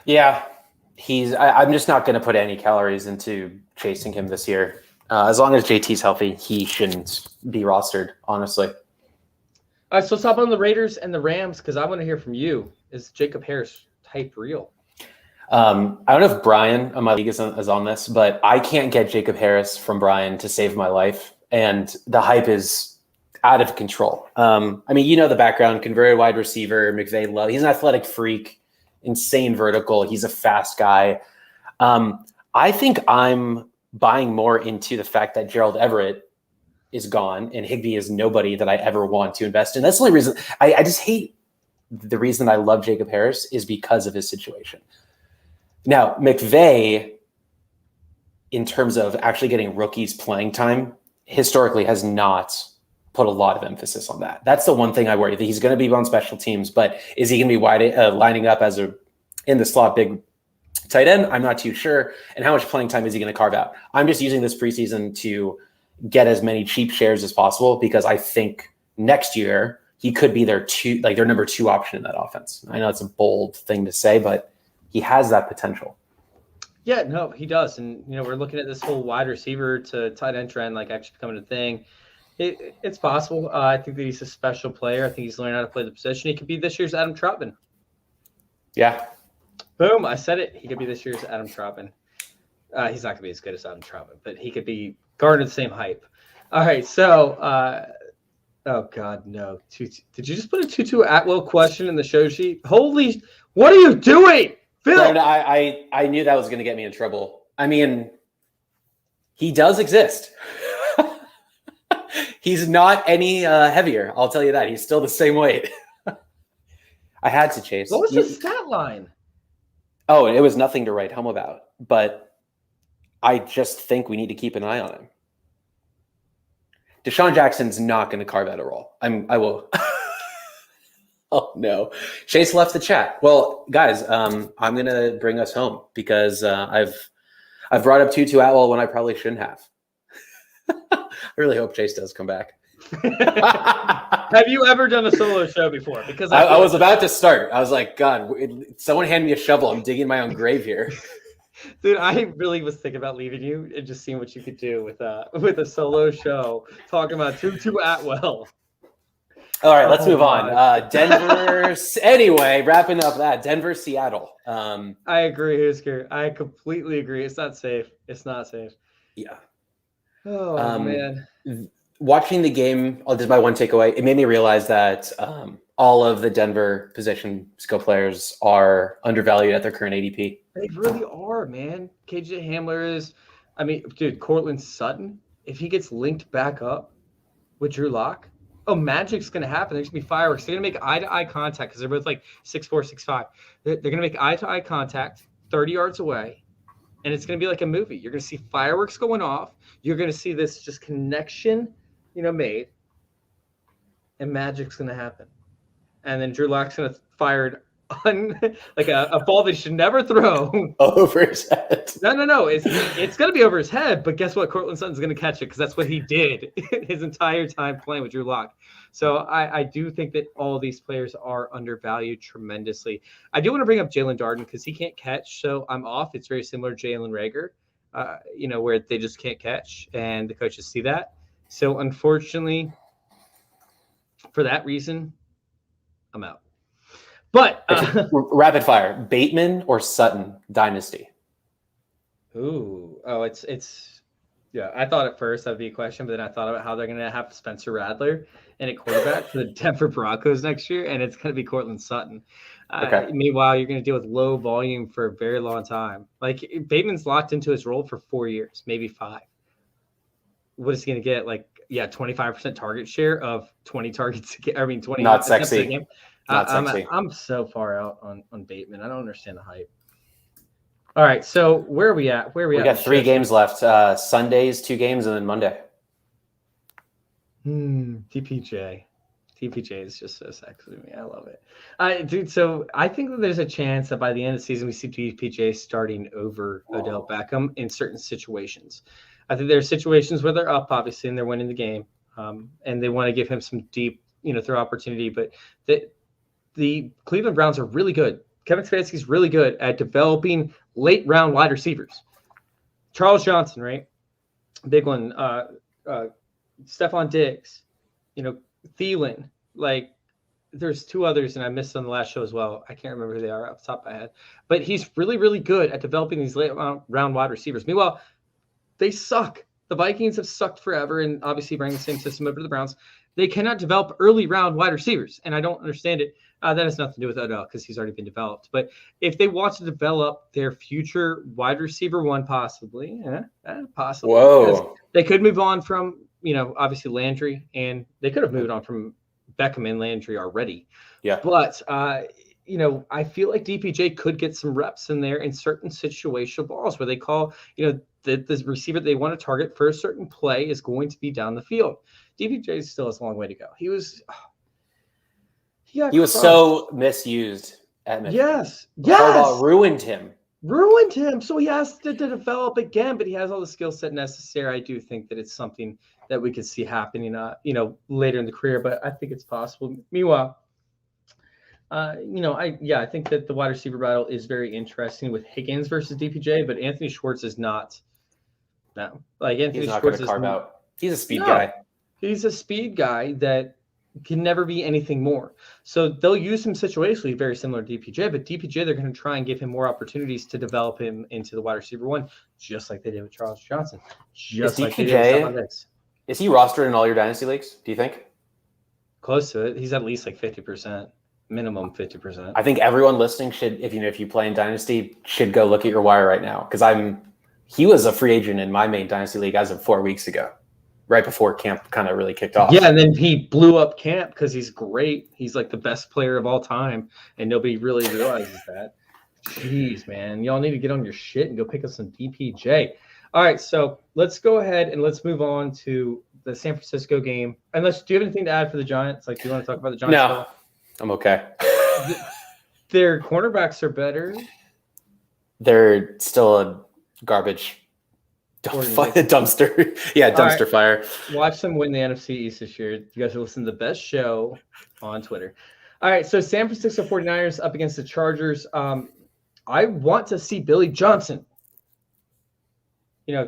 Yeah. I'm just not going to put any calories into chasing him this year. As long as JT's healthy, he shouldn't be rostered, honestly. All right, so let's hop on the Raiders and the Rams because I want to hear from you. Is Jacob Harris type real? I don't know if Brian on my league is on this, but I can't get Jacob Harris from Brian to save my life. And the hype is out of control. The background, converted wide receiver, McVay, he's an athletic freak, insane vertical. He's a fast guy. I think I'm buying more into the fact that Gerald Everett is gone and Higbee is nobody that I ever want to invest in. That's the only reason I just hate the reason I love Jacob Harris is because of his situation. Now, McVay, in terms of actually getting rookies playing time, historically has not put a lot of emphasis on that. That's the one thing I worry, that he's going to be on special teams, but is he going to be lining up as in the slot big tight end? I'm not too sure. And how much playing time is he going to carve out? I'm just using this preseason to get as many cheap shares as possible because I think next year he could be their number 2 option in that offense. I know it's a bold thing to say, but he has that potential. Yeah, no, he does. And, we're looking at this whole wide receiver to tight end trend, like actually becoming a thing. It's possible. I think that he's a special player. I think he's learning how to play the position. He could be this year's Adam Trautman. Yeah. Boom. I said it. He could be this year's Adam Trautman. He's not going to be as good as Adam Trautman, but he could be garner the same hype. All right. So, oh, God, no. Did you just put a Tutu Atwell question in the show sheet? Holy, what are you doing? Phil? No, I knew that was going to get me in trouble. I mean, he does exist. He's not any heavier. I'll tell you that. He's still the same weight. I had to chase. What was his stat line? Oh, it was nothing to write home about. But I just think we need to keep an eye on him. Deshaun Jackson's not going to carve out a role. I will. Oh, no. Chase left the chat. Well, guys, I'm going to bring us home because I've brought up Tutu Atwell when I probably shouldn't have. I really hope Chase does come back. Have you ever done a solo show before? Because I was about to start. I was like, God, someone hand me a shovel. I'm digging my own grave here. Dude, I really was thinking about leaving you and just seeing what you could do with a solo show talking about Tutu Atwell. All right, let's move on. Denver. Anyway, wrapping up that Denver, Seattle. I agree, Husker. I completely agree. It's not safe. It's not safe. Yeah. Oh man. Watching the game, just my one takeaway, it made me realize that all of the Denver position skill players are undervalued at their current ADP. They really are, man. KJ Hamler is. I mean, dude, Cortland Sutton. If he gets linked back up with Drew Lock. Oh, magic's going to happen. There's going to be fireworks. They're going to make eye-to-eye contact because they're both like 6'4", 6'5". They're going to make eye-to-eye contact 30 yards away, and it's going to be like a movie. You're going to see fireworks going off. You're going to see this just connection, made, and magic's going to happen. And then Drew Lock's going to fire like a ball that he should never throw over his head. No. It's going to be over his head, but guess what? Cortland Sutton's going to catch it because that's what he did his entire time playing with Drew Lock. So I do think that all these players are undervalued tremendously. I do want to bring up Jalen Darden because he can't catch, so I'm off. It's very similar to Jalen Reagor, where they just can't catch, and the coaches see that. So unfortunately, for that reason, I'm out. But rapid fire, Bateman or Sutton dynasty? It's yeah. I thought at first that'd be a question, but then I thought about how they're going to have Spencer Rattler and a quarterback for the Denver Broncos next year, and it's going to be Cortland Sutton. Okay. Meanwhile, you're going to deal with low volume for a very long time. Like Bateman's locked into his role for 4 years, maybe 5. What is he going to get? 25% target share of 20 targets. 20. Not sexy. I'm so far out on Bateman. I don't understand the hype. All right, so where are we at? We got 3 games left. Sundays, 2 games, and then Monday. TPJ is just so sexy to me. I love it. Dude, so I think that there's a chance that by the end of the season we see TPJ starting over Odell Beckham in certain situations. I think there are situations where they're up, obviously, and they're winning the game, and they want to give him some deep, throw opportunity, but the Cleveland Browns are really good. Kevin Stefanski's really good at developing late-round wide receivers. Charles Johnson, right? Big one. Stephon Diggs, Thielen. There's 2 others, and I missed on the last show as well. I can't remember who they are off the top of my head. But he's really, really good at developing these late-round wide receivers. Meanwhile, they suck. The Vikings have sucked forever, and obviously bring the same system over to the Browns. They cannot develop early round wide receivers, and I don't understand it. That has nothing to do with Odell because he's already been developed. But if they want to develop their future wide receiver one, possibly, whoa, they could move on from, obviously Landry, and they could have moved on from Beckham and Landry already. Yeah. But, I feel like DPJ could get some reps in there in certain situational balls where they call, the receiver they want to target for a certain play is going to be down the field. DPJ still has a long way to go. He was so misused at Michigan. Yes. Harbaugh ruined him. So he has to develop again, but he has all the skill set necessary. I do think that it's something that we could see happening, later in the career, but I think it's possible. Meanwhile, I think that the wide receiver battle is very interesting with Higgins versus DPJ, but Anthony Schwartz is not. No, like Anthony He's not Schwartz going to carve out. He's a speed No. guy. He's a speed guy that can never be anything more. So they'll use him situationally very similar to DPJ, but DPJ, they're going to try and give him more opportunities to develop him into the wide receiver one, just like they did with Charles Johnson. Just like they did with Stephon Diggs. Is he rostered in all your dynasty leagues, do you think? Close to it. He's at least like 50%, minimum 50%. I think everyone listening should, if you play in dynasty, should go look at your wire right now, because he was a free agent in my main dynasty league as of 4 weeks ago, right before camp kind of really kicked off. Yeah, and then he blew up camp because he's great. He's like the best player of all time, and nobody really realizes that. Jeez, man. Y'all need to get on your shit and go pick up some DPJ. All right, so let's go ahead and let's move on to the San Francisco game. Unless, do you have anything to add for the Giants? Like, do you want to talk about the Giants? No, I'm okay. Their cornerbacks are better. They're still a garbage dumpster. Yeah, dumpster right. fire. Watch them win the NFC East this year. You guys will listen to the best show on Twitter. All right, so San Francisco 49ers up against the Chargers. I want to see Billy Johnson.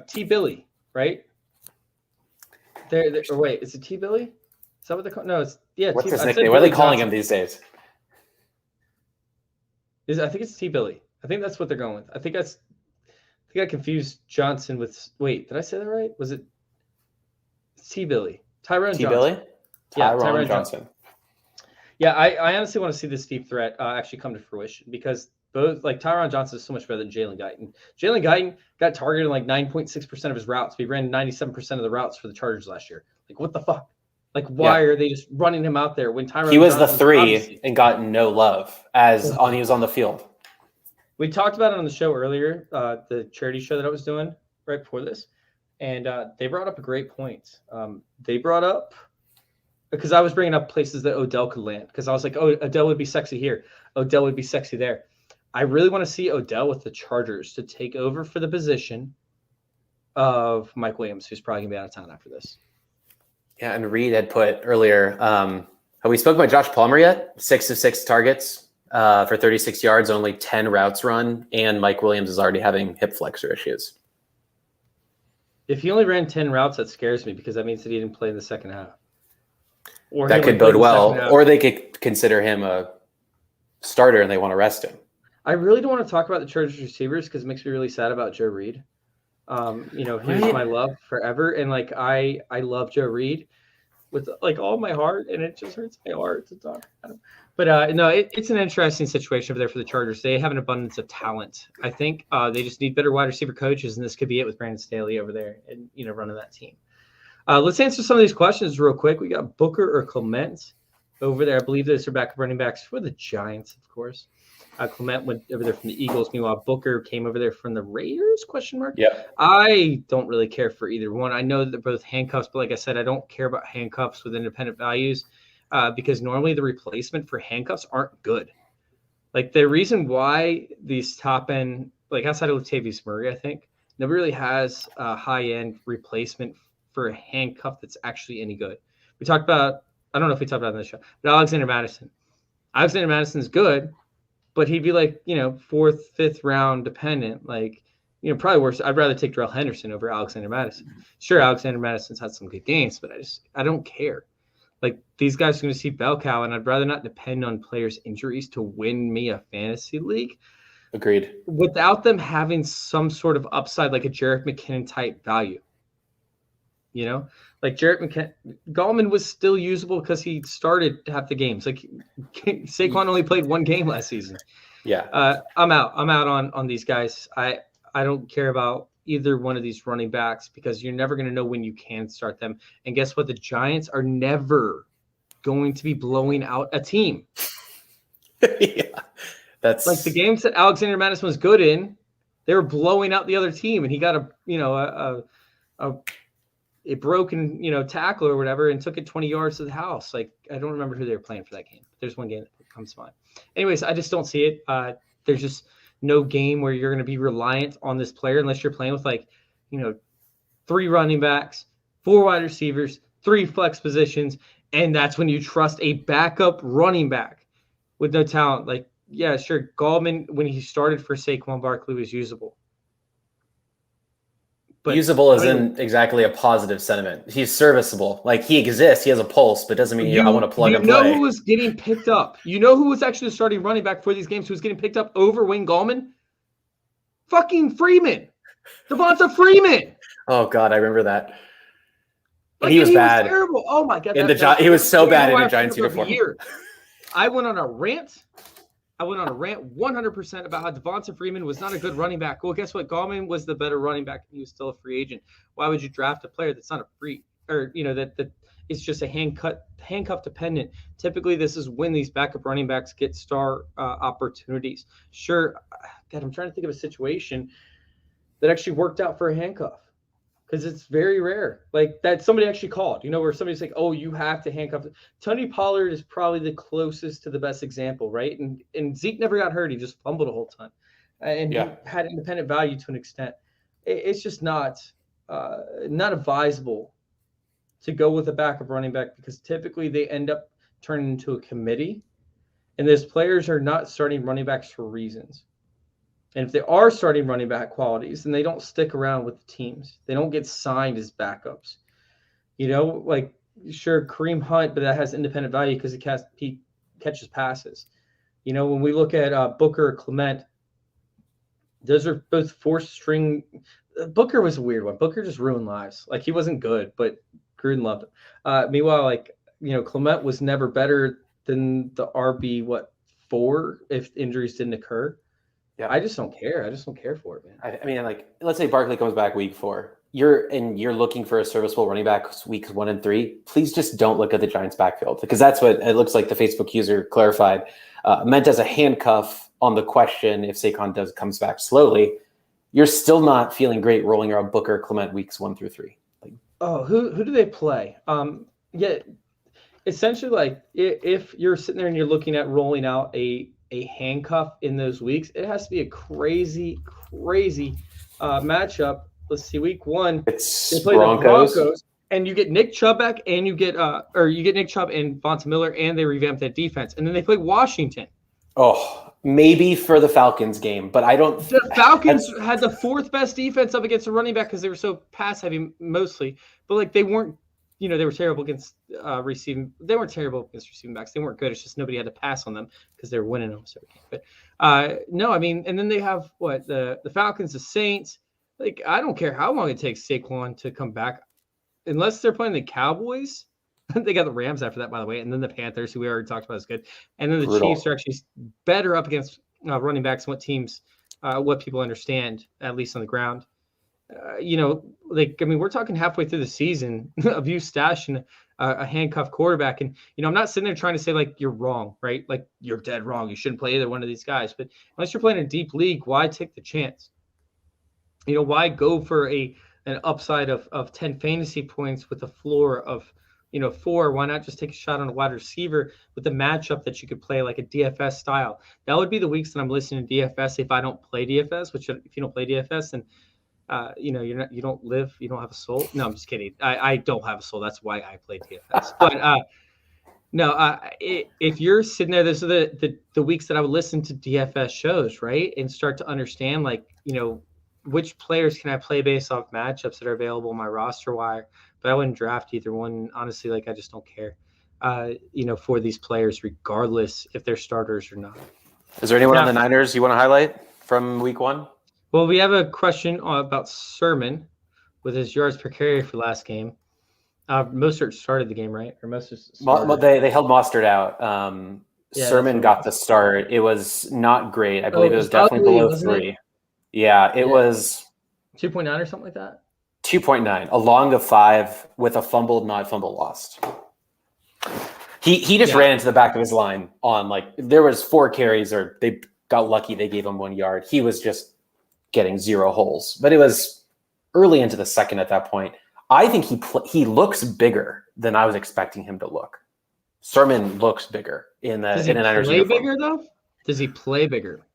T-Billy, right? Or wait, is it T-Billy? Is that what they call? No, it's What's his nickname? What are they calling him these days? I think it's T-Billy. I think that's what they're going with. I think I confused Johnson with. Wait, did I say that right? Was it T-Billy? Tyrone T-Billy? Johnson. Yeah, Tyrone Johnson. Yeah, I honestly want to see this deep threat actually come to fruition because both Tyron Johnson is so much better than Jalen Guyton. Jalen Guyton got targeted like 9.6% of his routes. He ran 97% of the routes for the Chargers last year. Like, what the fuck? Like, why are they just running him out there when Tyrone? He was the 3 and got no love he was on the field. We talked about it on the show earlier, the charity show that I was doing right before this, and they brought up a great point. They brought up, because I was bringing up places that Odell could land, because I was like, oh, Odell would be sexy here. Odell would be sexy there. I really want to see Odell with the Chargers to take over for the position of Mike Williams, who's probably going to be out of town after this. Yeah, and Reed had put earlier, have we spoken about Josh Palmer yet? 6 of 6 targets for 36 yards, only 10 routes run, and Mike Williams is already having hip flexor issues. If he only ran 10 routes, that scares me because that means that he didn't play in the second half. Or that could bode well, or they could consider him a starter and they want to rest him. I really don't want to talk about the Chargers receivers because it makes me really sad about Joe Reed. He was my love forever. And I love Joe Reed with all my heart, and it just hurts my heart to talk about him. But no, it's an interesting situation over there for the Chargers. They have an abundance of talent. I think they just need better wide receiver coaches, and this could be it with Brandon Staley over there and running that team. Let's answer some of these questions real quick. We got Booker or Clement over there. I believe those are backup running backs for the Giants, of course. Clement went over there from the Eagles. Meanwhile, Booker came over there from the Raiders, ? Yeah. I don't really care for either one. I know that they're both handcuffs, but like I said, I don't care about handcuffs with independent values because normally the replacement for handcuffs aren't good. Like the reason why these top end, outside of Latavius Murray, I think, nobody really has a high-end replacement for a handcuff that's actually any good. We talked about, I don't know if we talked about it on the show, but Alexander Madison. Alexander Madison's good, but he'd be 4th, 5th round dependent. Probably worse. I'd rather take Darrell Henderson over Alexander Madison. Sure, Alexander Madison's had some good games, but I don't care. These guys are going to see bell cow, and I'd rather not depend on players' injuries to win me a fantasy league. Agreed. Without them having some sort of upside, like a Jerick McKinnon type value. Jerick McKinnon, Gallman was still usable because he started half the games. Saquon only played 1 game last season. Yeah. I'm out on these guys. I don't care about either one of these running backs because you're never going to know when you can start them. And guess what? The Giants are never going to be blowing out a team. Yeah. That's the games that Alexander Madison was good in, they were blowing out the other team, and he got a broken, tackle or whatever and took it 20 yards to the house. I don't remember who they were playing for that game. There's one game that comes to mind. Anyways, I just don't see it. There's just no game where you're going to be reliant on this player unless you're playing with 3 running backs, 4 wide receivers, 3 flex positions, and that's when you trust a backup running back. with no talent. Like, yeah, sure, Gallman, when he started for Saquon Barkley, was usable. But usable isn't exactly a positive sentiment. He's serviceable. Like, he exists. He has a pulse, but doesn't mean I want to plug and play. You know who was getting picked up? You know who was actually the starting running back for these games who was getting picked up over Wayne Gallman? Fucking Freeman. Devonta Freeman. Oh, God, I remember that. Like, he was bad. Terrible. Oh, my God. He was so bad in a Giants uniform. I went on a rant. 100% about how Devonta Freeman was not a good running back. Well, guess what? Gallman was the better running back, and he was still a free agent. Why would you draft a player that's not a free, or that it's just a handcuff dependent? Typically, this is when these backup running backs get star opportunities. Sure, God, I'm trying to think of a situation that actually worked out for a handcuff, because it's very rare. Like, that somebody actually called, where somebody's like, oh, you have to handcuff. Tony Pollard is probably the closest to the best example, right? And Zeke never got hurt. He just fumbled a whole ton. And he had independent value to an extent. It's just not advisable to go with a backup running back, because typically they end up turning into a committee. And those players are not starting running backs for reasons. And if they are starting running back qualities, then they don't stick around with the teams. They don't get signed as backups. Like, sure, Kareem Hunt, but that has independent value because he catches passes. When we look at Booker or Clement, those are both fourth string. Booker was a weird one. Booker just ruined lives. Like, he wasn't good, but Gruden loved him. Meanwhile, Clement was never better than the RB, 4 if injuries didn't occur. Yeah, I just don't care. I just don't care for it, man. I mean, like, let's say Barkley comes back week 4. You're looking for a serviceable running back weeks 1 and 3. Please just don't look at the Giants' backfield, because that's what it looks like. The Facebook user clarified, meant as a handcuff on the question if Saquon comes back slowly. You're still not feeling great rolling around Booker, Clement weeks 1 through 3. Who do they play? Essentially, like, if you're sitting there and you're looking at rolling out a handcuff in those weeks, it has to be a crazy matchup. Let's see, week 1, they play the Broncos, and you get Nick Chubb back, and you get Nick Chubb and Vontae Miller, and they revamp that defense, and then they play Washington. Oh, maybe for the Falcons game, but I don't. The Falcons had the 4th best defense up against a running back because they were so pass heavy mostly, but like, they weren't. They were terrible against receiving. They weren't terrible against receiving backs. They weren't good. It's just nobody had to pass on them because they were winning almost every game. But no, I mean, and then they have the Falcons, the Saints. Like, I don't care how long it takes Saquon to come back, unless they're playing the Cowboys. They got the Rams after that, by the way, and then the Panthers, who we already talked about, is good. And then the Chiefs are actually better up against running backs and what people understand, at least on the ground. We're talking halfway through the season of you stashing a handcuffed quarterback. And, I'm not sitting there trying to say, like, you're wrong, right? Like, you're dead wrong. You shouldn't play either one of these guys. But unless you're playing a deep league, why take the chance? Why go for an upside of 10 fantasy points with a floor of, 4? Why not just take a shot on a wide receiver with a matchup that you could play like a DFS style? That would be the weeks that I'm listening to DFS if I don't play DFS, which if you don't play DFS, then you don't live, you don't have a soul. No, I'm just kidding. I don't have a soul. That's why I play DFS. But if you're sitting there, those are the weeks that I would listen to DFS shows, right? And start to understand, like, which players can I play based off matchups that are available on my roster wire. But I wouldn't draft either one. Honestly, like, I just don't care, for these players, regardless if they're starters or not. Is there anyone on the Niners you want to highlight from week 1? Well, we have a question about Sermon with his yards per carry for last game. Mostert started the game, right? Or Mostert they held Mostert out. Sermon got the start. It was not great. I believe it was definitely below 3. Yeah, it was 2.9 or something like that. 2.9 along the 5 with a fumbled, not fumble lost. He just ran into the back of his line on, like, there was 4 carries, or they got lucky. They gave him 1 yard. He was just getting 0 holes, but it was early into the second at that point. I think he looks bigger than I was expecting him to look. Sermon looks bigger in the Niners uniform. Does he play bigger though? Does he play bigger?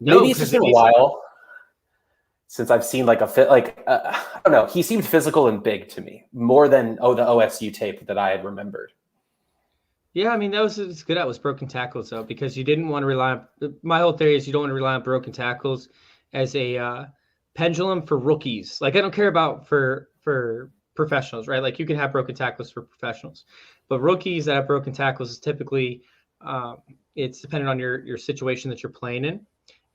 No, maybe it's just been a while since I've seen like a fit. Like I don't know. He seemed physical and big to me more than the OSU tape that I had remembered. Yeah, I mean, that was it's good at was broken tackles, though, because you didn't want to rely on – my whole theory is you don't want to rely on broken tackles as a pendulum for rookies. Like, I don't care about for professionals, right? Like, you can have broken tackles for professionals. But rookies that have broken tackles is typically it's dependent on your situation that you're playing in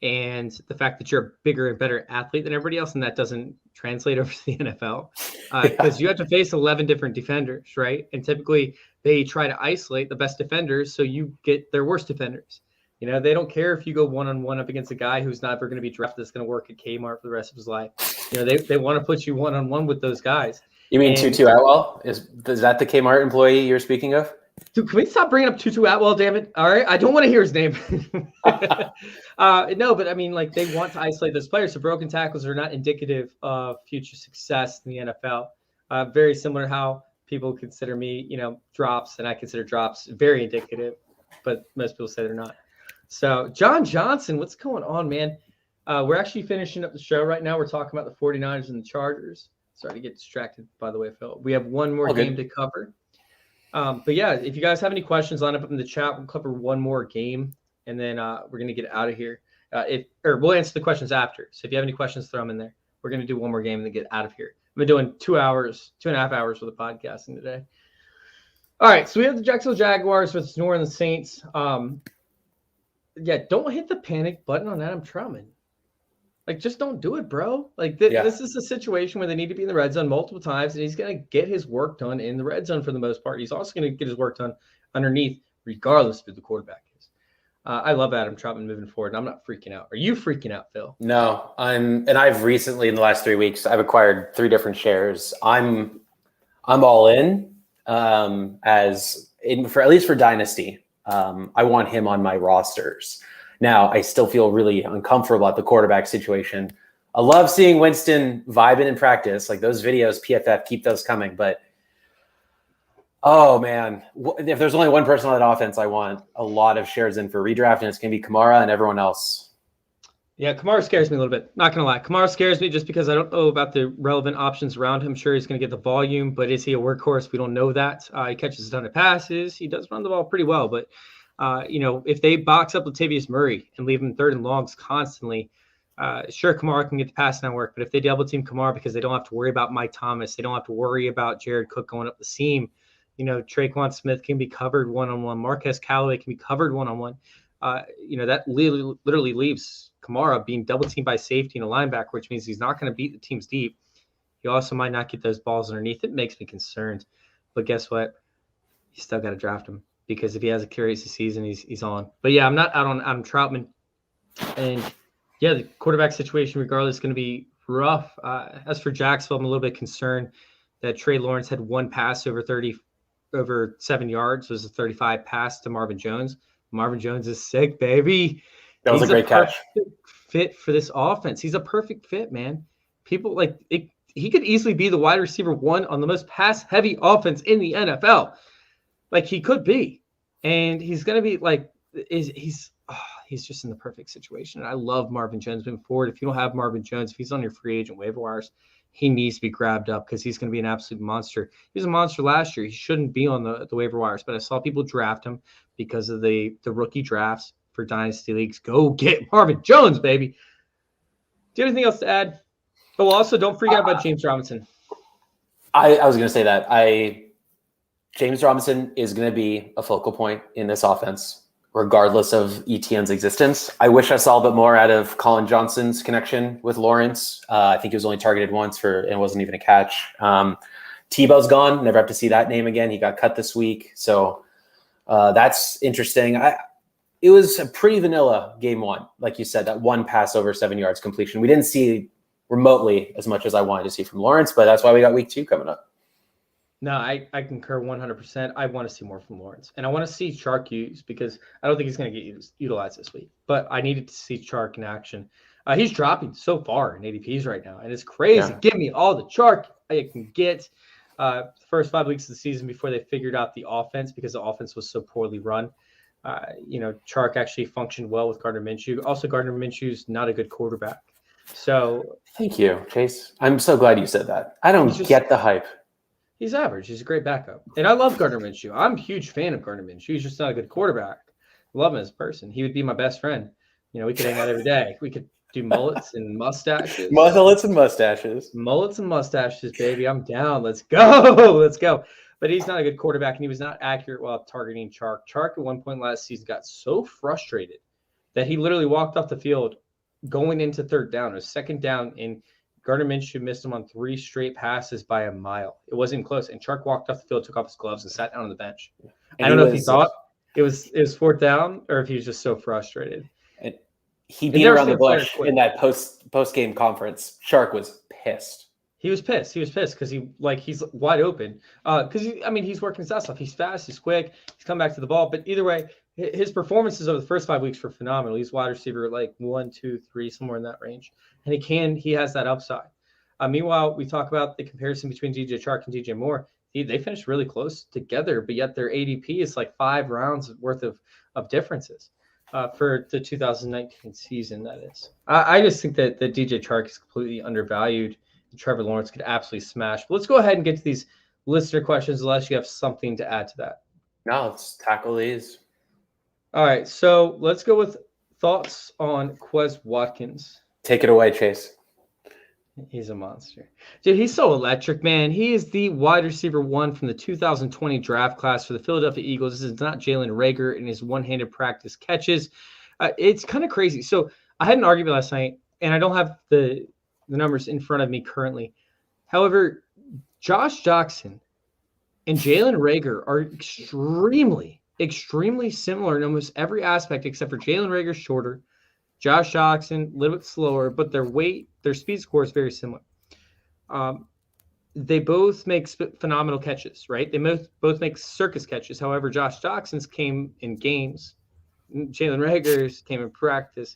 and the fact that you're a bigger and better athlete than everybody else, and that doesn't translate over to the NFL because you have to face 11 different defenders, right? And typically – they try to isolate the best defenders so you get their worst defenders. You know, they don't care if you go one-on-one up against a guy who's never going to be drafted that's going to work at Kmart for the rest of his life. You know, they want to put you one-on-one with those guys. You mean Tutu Atwell? Is that the Kmart employee you're speaking of? Dude, can we stop bringing up Tutu Atwell, damn it? All right, I don't want to hear his name. No, but I mean, like, they want to isolate those players. So broken tackles are not indicative of future success in the NFL. Very similar to how people consider me, you know, drops, and I consider drops very indicative, but most people say they're not. So, John Johnson, what's going on, man? We're actually finishing up the show right now. We're talking about the 49ers and the Chargers. Sorry to get distracted, by the way, Phil. We have one more game to cover. But, yeah, if you guys have any questions, line up in the chat. We'll cover one more game, and then we're going to get out of here. We'll answer the questions after. So, if you have any questions, throw them in there. We're going to do one more game and then get out of here. I've been doing 2.5 hours for the podcasting today. All right, so we have the Jacksonville Jaguars versus New Orleans Saints. Don't hit the panic button on Adam Trautman. Like, just don't do it, bro. Like, this is a situation where they need to be in the red zone multiple times, and he's going to get his work done in the red zone for the most part. He's also going to get his work done underneath, regardless of who the quarterback is. I love Adam Trautman moving forward, and I'm not freaking out. Are you freaking out, Phil? No, I've recently, in the last 3 weeks, I've acquired 3 different shares. I'm all in, for at least for Dynasty. I want him on my rosters. Now, I still feel really uncomfortable about the quarterback situation. I love seeing Winston vibing in practice. Like, those videos, PFF, keep those coming, but oh, man. If there's only one person on that offense, I want a lot of shares in for redraft, and it's going to be Kamara and everyone else. Yeah, Kamara scares me a little bit. Not going to lie. Kamara scares me just because I don't know about the relevant options around him. I'm sure he's going to get the volume, but is he a workhorse? We don't know that. He catches a ton of passes. He does run the ball pretty well, but, if they box up Latavius Murray and leave him third and longs constantly, sure, Kamara can get the pass down work, but if they double team Kamara because they don't have to worry about Mike Thomas, they don't have to worry about Jared Cook going up the seam, Traquan Smith can be covered one-on-one. Marquez Callaway can be covered one-on-one. That literally leaves Kamara being double-teamed by safety and a linebacker, which means he's not going to beat the teams deep. He also might not get those balls underneath. It makes me concerned. But guess what? You still got to draft him because if he has a curious season, he's on. But, yeah, I'm not out on Adam Trautman. And, yeah, the quarterback situation regardless is going to be rough. As for Jacksonville, I'm a little bit concerned that Trey Lawrence had one pass over 7 yards. It was a 35 pass to Marvin Jones. Marvin Jones is sick, baby. That was a great catch. Fit for this offense. He's a perfect fit, man. People like it, he could easily be the wide receiver 1 on the most pass-heavy offense in the NFL. Like, he could be. And he's going to be like he's just in the perfect situation. And I love Marvin Jones moving forward. If you don't have Marvin Jones, if he's on your free agent waiver wires, he needs to be grabbed up because he's going to be an absolute monster. He was a monster last year. He shouldn't be on the waiver wires, but I saw people draft him because of the rookie drafts for Dynasty Leagues. Go get Marvin Jones, baby. Do you have anything else to add? Oh, also, don't forget about James Robinson. I was going to say that. James Robinson is going to be a focal point in this offense, regardless of ETN's existence. I wish I saw a bit more out of Colin Johnson's connection with Lawrence. I think he was only targeted once and it wasn't even a catch. Tebow's gone. Never have to see that name again. He got cut this week. So that's interesting. It was a pretty vanilla game 1. Like you said, that one pass over 7 yards completion. We didn't see remotely as much as I wanted to see from Lawrence, but that's why we got week 2 coming up. No, I concur 100%. I want to see more from Lawrence. And I want to see Chark used because I don't think he's going to get utilized this week. But I needed to see Chark in action. He's dropping so far in ADPs right now. And it's crazy. Yeah. Give me all the Chark I can get. The first 5 weeks of the season before they figured out the offense because the offense was so poorly run. Chark actually functioned well with Gardner Minshew. Also, Gardner Minshew's not a good quarterback. So thank you, Chase. I'm so glad you said that. I don't get the hype. He's average. He's a great backup. And I love Gardner Minshew. I'm a huge fan of Gardner Minshew. He's just not a good quarterback. I love him as a person. He would be my best friend. We could hang out every day. We could do mullets and mustaches. Mullets and mustaches. Mullets and mustaches, baby. I'm down. Let's go. Let's go. But he's not a good quarterback, and he was not accurate while targeting Chark. Chark at one point last season got so frustrated that he literally walked off the field going into third down. It was second down, and Gardner Minshew missed him on 3 straight passes by a mile. It wasn't even close. And Chark walked off the field, took off his gloves, and sat down on the bench. I don't know if he thought it was fourth down or if he was just so frustrated. And he beat around the bush in that post-game conference. Chark was pissed. He was pissed. He was pissed because he's wide open. Because he's working his ass off. He's fast. He's quick. He's come back to the ball. But either way, his performances over the first 5 weeks were phenomenal. He's wide receiver 1, 2, 3, somewhere in that range, and he has that upside. Meanwhile, we talk about the comparison between DJ Chark and DJ Moore. They finished really close together, but yet their ADP is like 5 rounds worth of differences for the 2019 season. That is, I just think that DJ Chark is completely undervalued. Trevor Lawrence could absolutely smash. But let's go ahead and get to these listener questions, unless you have something to add to that. No, let's tackle these. All right, so let's go with thoughts on Quez Watkins. Take it away, Chase. He's a monster. Dude, he's so electric, man. He is the wide receiver 1 from the 2020 draft class for the Philadelphia Eagles. This is not Jalen Reagor in his one-handed practice catches. It's kind of crazy. So I had an argument last night, and I don't have the numbers in front of me currently. However, Josh Jackson and Jalen Reagor are extremely similar in almost every aspect, except for Jalen Reagor shorter, Josh Jackson a little bit slower, but their speed score is very similar. They both make phenomenal catches, right? They both make circus catches. However, Josh Jackson's came in games. Jalen Reagor's came in practice.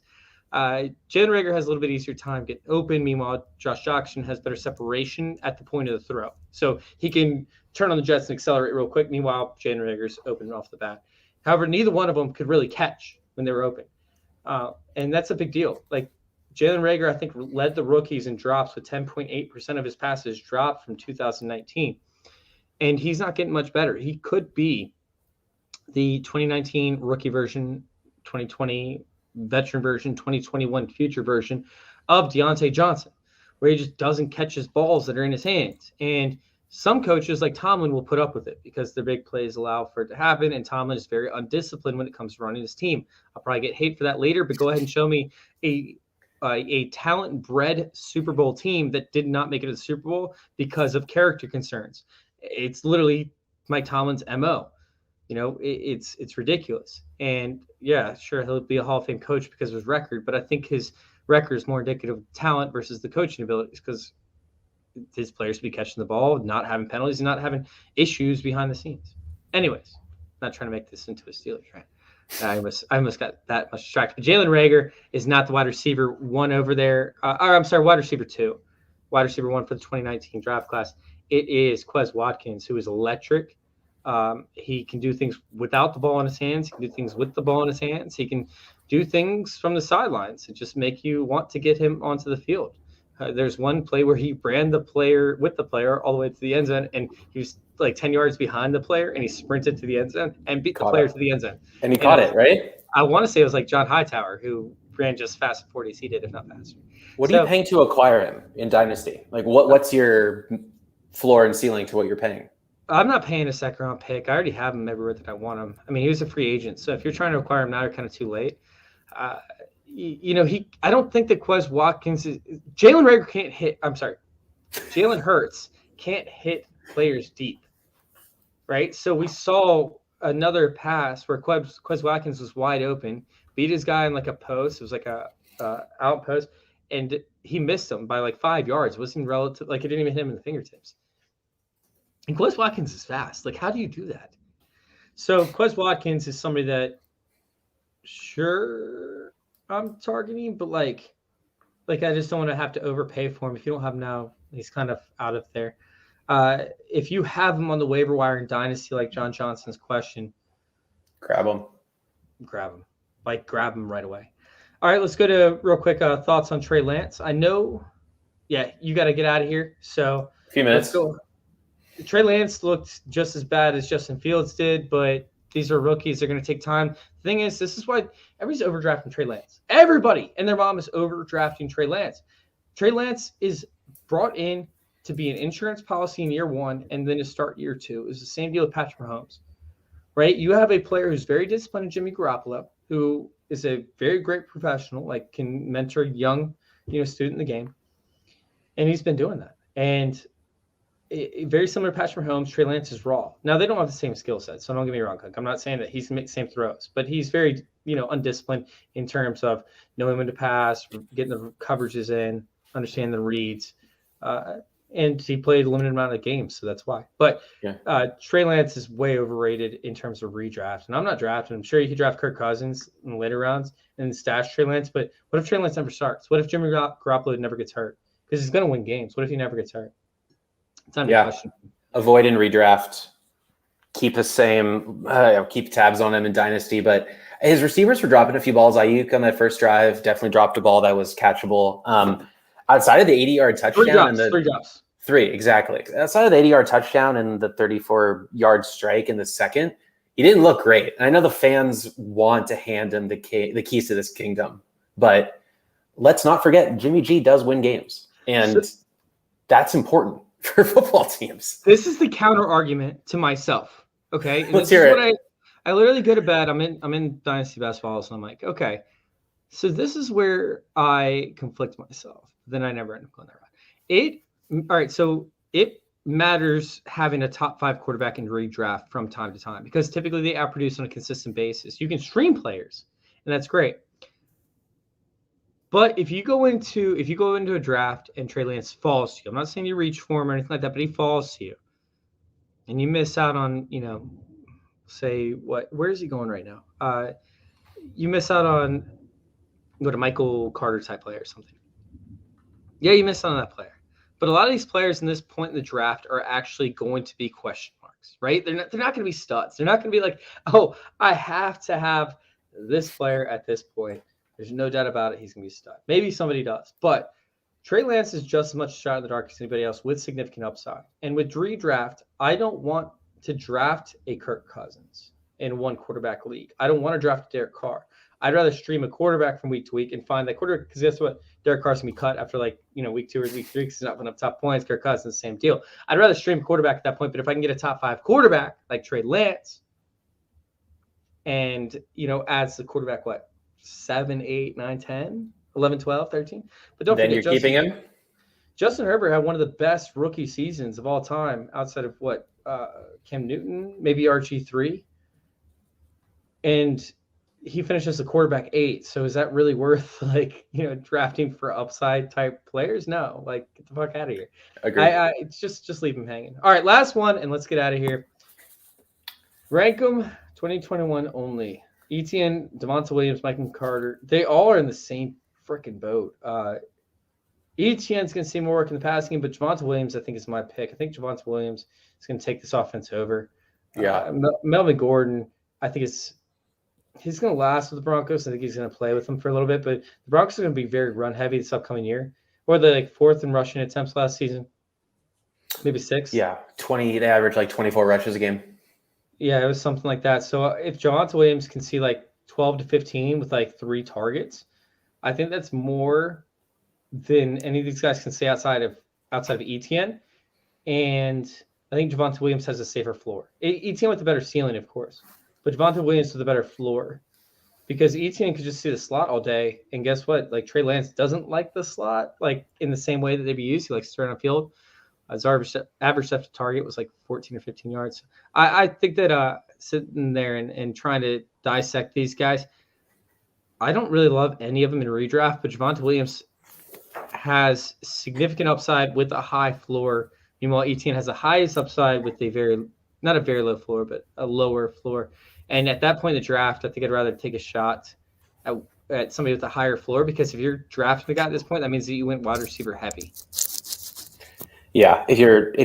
Jalen Reagor has a little bit easier time getting open. Meanwhile, Josh Jackson has better separation at the point of the throw. So he can turn on the jets and accelerate real quick. Meanwhile, Jalen Reagor's open off the bat. However, neither one of them could really catch when they were open. And that's a big deal. Like Jalen Reagor, I think, led the rookies in drops with 10.8% of his passes dropped from 2019. And he's not getting much better. He could be the 2019 rookie version, 2020 veteran version, 2021 future version of Deontay Johnson, where he just doesn't catch his balls that are in his hands. And some coaches like Tomlin will put up with it because their big plays allow for it to happen. And Tomlin is very undisciplined when it comes to running his team. I'll probably get hate for that later, but go ahead and show me a talent-bred Super Bowl team that did not make it to the Super Bowl because of character concerns. It's literally Mike Tomlin's MO. It's ridiculous. And yeah, sure, he'll be a Hall of Fame coach because of his record, but I think his record is more indicative of talent versus the coaching abilities, because his players be catching the ball, not having penalties, and not having issues behind the scenes. Anyways, not trying to make this into a Steelers rant. I almost got that much distracted. But Jalen Reagor is not the wide receiver 1 over there. Wide receiver 2. Wide receiver 1 for the 2019 draft class. It is Quez Watkins, who is electric. He can do things without the ball in his hands. He can do things with the ball in his hands. He can do things from the sidelines and just make you want to get him onto the field. There's one play where he ran the player with the player all the way to the end zone, and he was like 10 yards behind the player, and he sprinted to the end zone and beat the player to the end zone. And he caught it, right? I want to say it was like John Hightower, who ran just fast as 40 as he did, if not faster. What are you paying to acquire him in Dynasty? Like, what's your floor and ceiling to what you're paying? I'm not paying a second-round pick. I already have him everywhere that I want him. I mean, he was a free agent, so if you're trying to acquire him now, you're kind of too late. I don't think that Quez Watkins is – Jalen Reagor can't hit – I'm sorry. Jalen Hurts can't hit players deep, right? So we saw another pass where Quez Watkins was wide open, beat his guy in like a post. It was like a outpost, and he missed him by like 5 yards. It wasn't relative – like it didn't even hit him in the fingertips. And Quez Watkins is fast. Like, how do you do that? So Quez Watkins is somebody that, sure, I'm targeting, but like I just don't want to have to overpay for him. If you don't have him now, he's kind of out of there. If you have him on the waiver wire in Dynasty, like John Johnson's question, grab him. Grab him. Like, grab him right away. All right, let's go to real quick thoughts on Trey Lance. I know, you got to get out of here. So a few minutes. Let's go. Trey Lance looked just as bad as Justin Fields did, but these are rookies. They're going to take time. The thing is, this is why everybody's overdrafting Trey Lance. Everybody and their mom is overdrafting Trey Lance. Trey Lance is brought in to be an insurance policy in year 1 and then to start year 2. It's the same deal with Patrick Mahomes, right? You have a player who's very disciplined in Jimmy Garoppolo, who is a very great professional, like can mentor young, student in the game. And he's been doing that. And very similar to Patrick Mahomes, Trey Lance is raw. Now, they don't have the same skill set, so don't get me wrong, Cook. I'm not saying that he's making the same throws, but he's very, undisciplined in terms of knowing when to pass, getting the coverages in, understanding the reads. And he played a limited amount of games, so that's why. But Trey Lance is way overrated in terms of redraft. And I'm not drafting. I'm sure you could draft Kirk Cousins in the later rounds and stash Trey Lance. But what if Trey Lance never starts? What if Jimmy Garoppolo never gets hurt? Because he's going to win games. What if he never gets hurt? It's not a question. Avoid and redraft. Keep the same. Keep tabs on him in Dynasty. But his receivers were dropping a few balls. Ayuk on that first drive definitely dropped a ball that was catchable. Outside of the 80-yard touchdown. Three drops. Three, exactly. Outside of the 80-yard touchdown and the 34-yard strike in the second, he didn't look great. And I know the fans want to hand him the keys to this kingdom. But let's not forget, Jimmy G does win games. And that's important for football teams. This is the counter argument to myself. Okay. And Let's hear it. I literally go to bed. I'm in Dynasty basketball, so I'm like, okay. So this is where I conflict myself. Then I never end up going that route. All right. So it matters having a top 5 quarterback in redraft from time to time because typically they outproduce on a consistent basis. You can stream players, and that's great. But if you go into a draft and Trey Lance falls to you, I'm not saying you reach for him or anything like that, but he falls to you, and you miss out on, say where is he going right now? You miss out on go to Michael Carter type player or something. Yeah, you miss out on that player. But a lot of these players in this point in the draft are actually going to be question marks, right? They're not going to be studs. They're not going to be like, oh, I have to have this player at this point. There's no doubt about it. He's going to be a stud. Maybe somebody does. But Trey Lance is just as much a shot in the dark as anybody else with significant upside. And with redraft, I don't want to draft a Kirk Cousins in one quarterback league. I don't want to draft Derek Carr. I'd rather stream a quarterback from week to week and find that quarterback because guess what? Derek Carr's going to be cut after week 2 or week 3 because he's not putting up top points. Kirk Cousins, same deal. I'd rather stream a quarterback at that point, but if I can get a top 5 quarterback like Trey Lance and, adds the quarterback, 7, 8, 9, 10, 11, 12, 13. But don't then forget, you're keeping him? Justin Herbert had one of the best rookie seasons of all time outside of Cam Newton, maybe RG3. And he finishes the quarterback 8. So is that really worth drafting for upside type players? No, get the fuck out of here. Agreed. Just leave him hanging. All right, last one, and let's get out of here. Rank them 2021 only. Etienne, Devonta Williams, Mike Carter, they all are in the same freaking boat. Etienne's going to see more work in the passing game, but Devonta Williams, I think, is my pick. I think Devonta Williams is going to take this offense over. Yeah. Melvin Gordon, I think he's going to last with the Broncos. I think he's going to play with them for a little bit, but the Broncos are going to be very run heavy this upcoming year. Or the 4th in rushing attempts last season, maybe 6. Yeah, they average 24 rushes a game. Yeah, it was something like that. So if Devonta Williams can see 12 to 15 with 3 targets, I think that's more than any of these guys can say outside of Etienne. And I think Devonta Williams has a safer floor. Etienne with the better ceiling, of course, but Devonta Williams with a better floor because Etienne could just see the slot all day. And guess what? Trey Lance doesn't like the slot in the same way that they'd be used. He likes to turn on field. His average depth to target was 14 or 15 yards. I think that sitting there and trying to dissect these guys, I don't really love any of them in redraft, but Devonta Williams has significant upside with a high floor. Meanwhile, Etienne has the highest upside with not a very low floor, but a lower floor. And at that point in the draft, I think I'd rather take a shot at somebody with a higher floor because if you're drafting the guy at this point, that means that you went wide receiver heavy. Yeah, if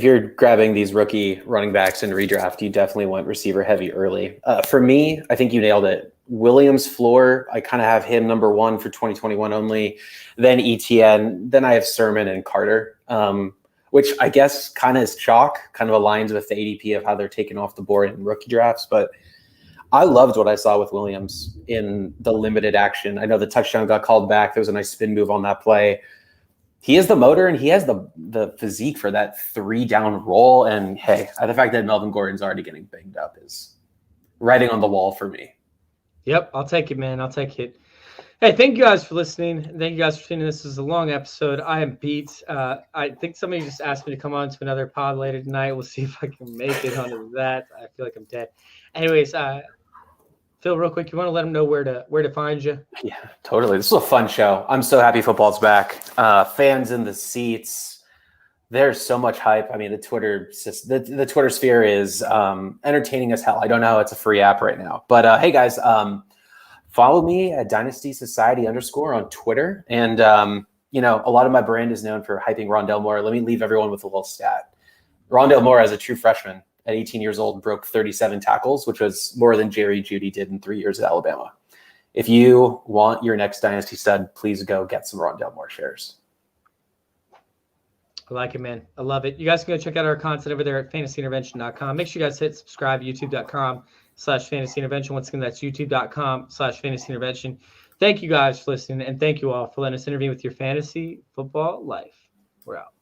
you're grabbing these rookie running backs in redraft, you definitely want receiver heavy early. For me, I think you nailed it. Williams floor, I kind of have him number 1 for 2021 only. Then Etienne. Then I have Sermon and Carter. which I guess kind of is chalk, kind of aligns with the ADP of how they're taken off the board in rookie drafts. But I loved what I saw with Williams in the limited action. I know the touchdown got called back. There was a nice spin move on that play. He has the motor and he has the physique for that 3-down role. And hey, the fact that Melvin Gordon's already getting banged up is writing on the wall for me. Yep, I'll take it, man. I'll take it. Hey, thank you guys for listening. Thank you guys for tuning in. This is a long episode. I am beat. I think somebody just asked me to come on to another pod later tonight. We'll see if I can make it onto that. I feel like I'm dead. Anyways, Phil, real quick, you want to let them know where to find you? Yeah, totally. This is a fun show. I'm so happy football's back. Fans in the seats. There's so much hype. I mean, the Twitter sphere is entertaining as hell. I don't know. It's a free app right now. But hey, guys, follow me at Dynasty Society _ on Twitter. And, a lot of my brand is known for hyping Rondale Moore. Let me leave everyone with a little stat. Rondale Moore, as a true freshman, at 18 years old, broke 37 tackles, which was more than Jerry Jeudy did in 3 years at Alabama. If you want your next dynasty stud, please go get some Rondale Moore shares. I like it, man. I love it. You guys can go check out our content over there at fantasyintervention.com. Make sure you guys hit subscribe, youtube.com/fantasyintervention. Once again, that's youtube.com/fantasyintervention. Thank you guys for listening, and thank you all for letting us intervene with your fantasy football life. We're out.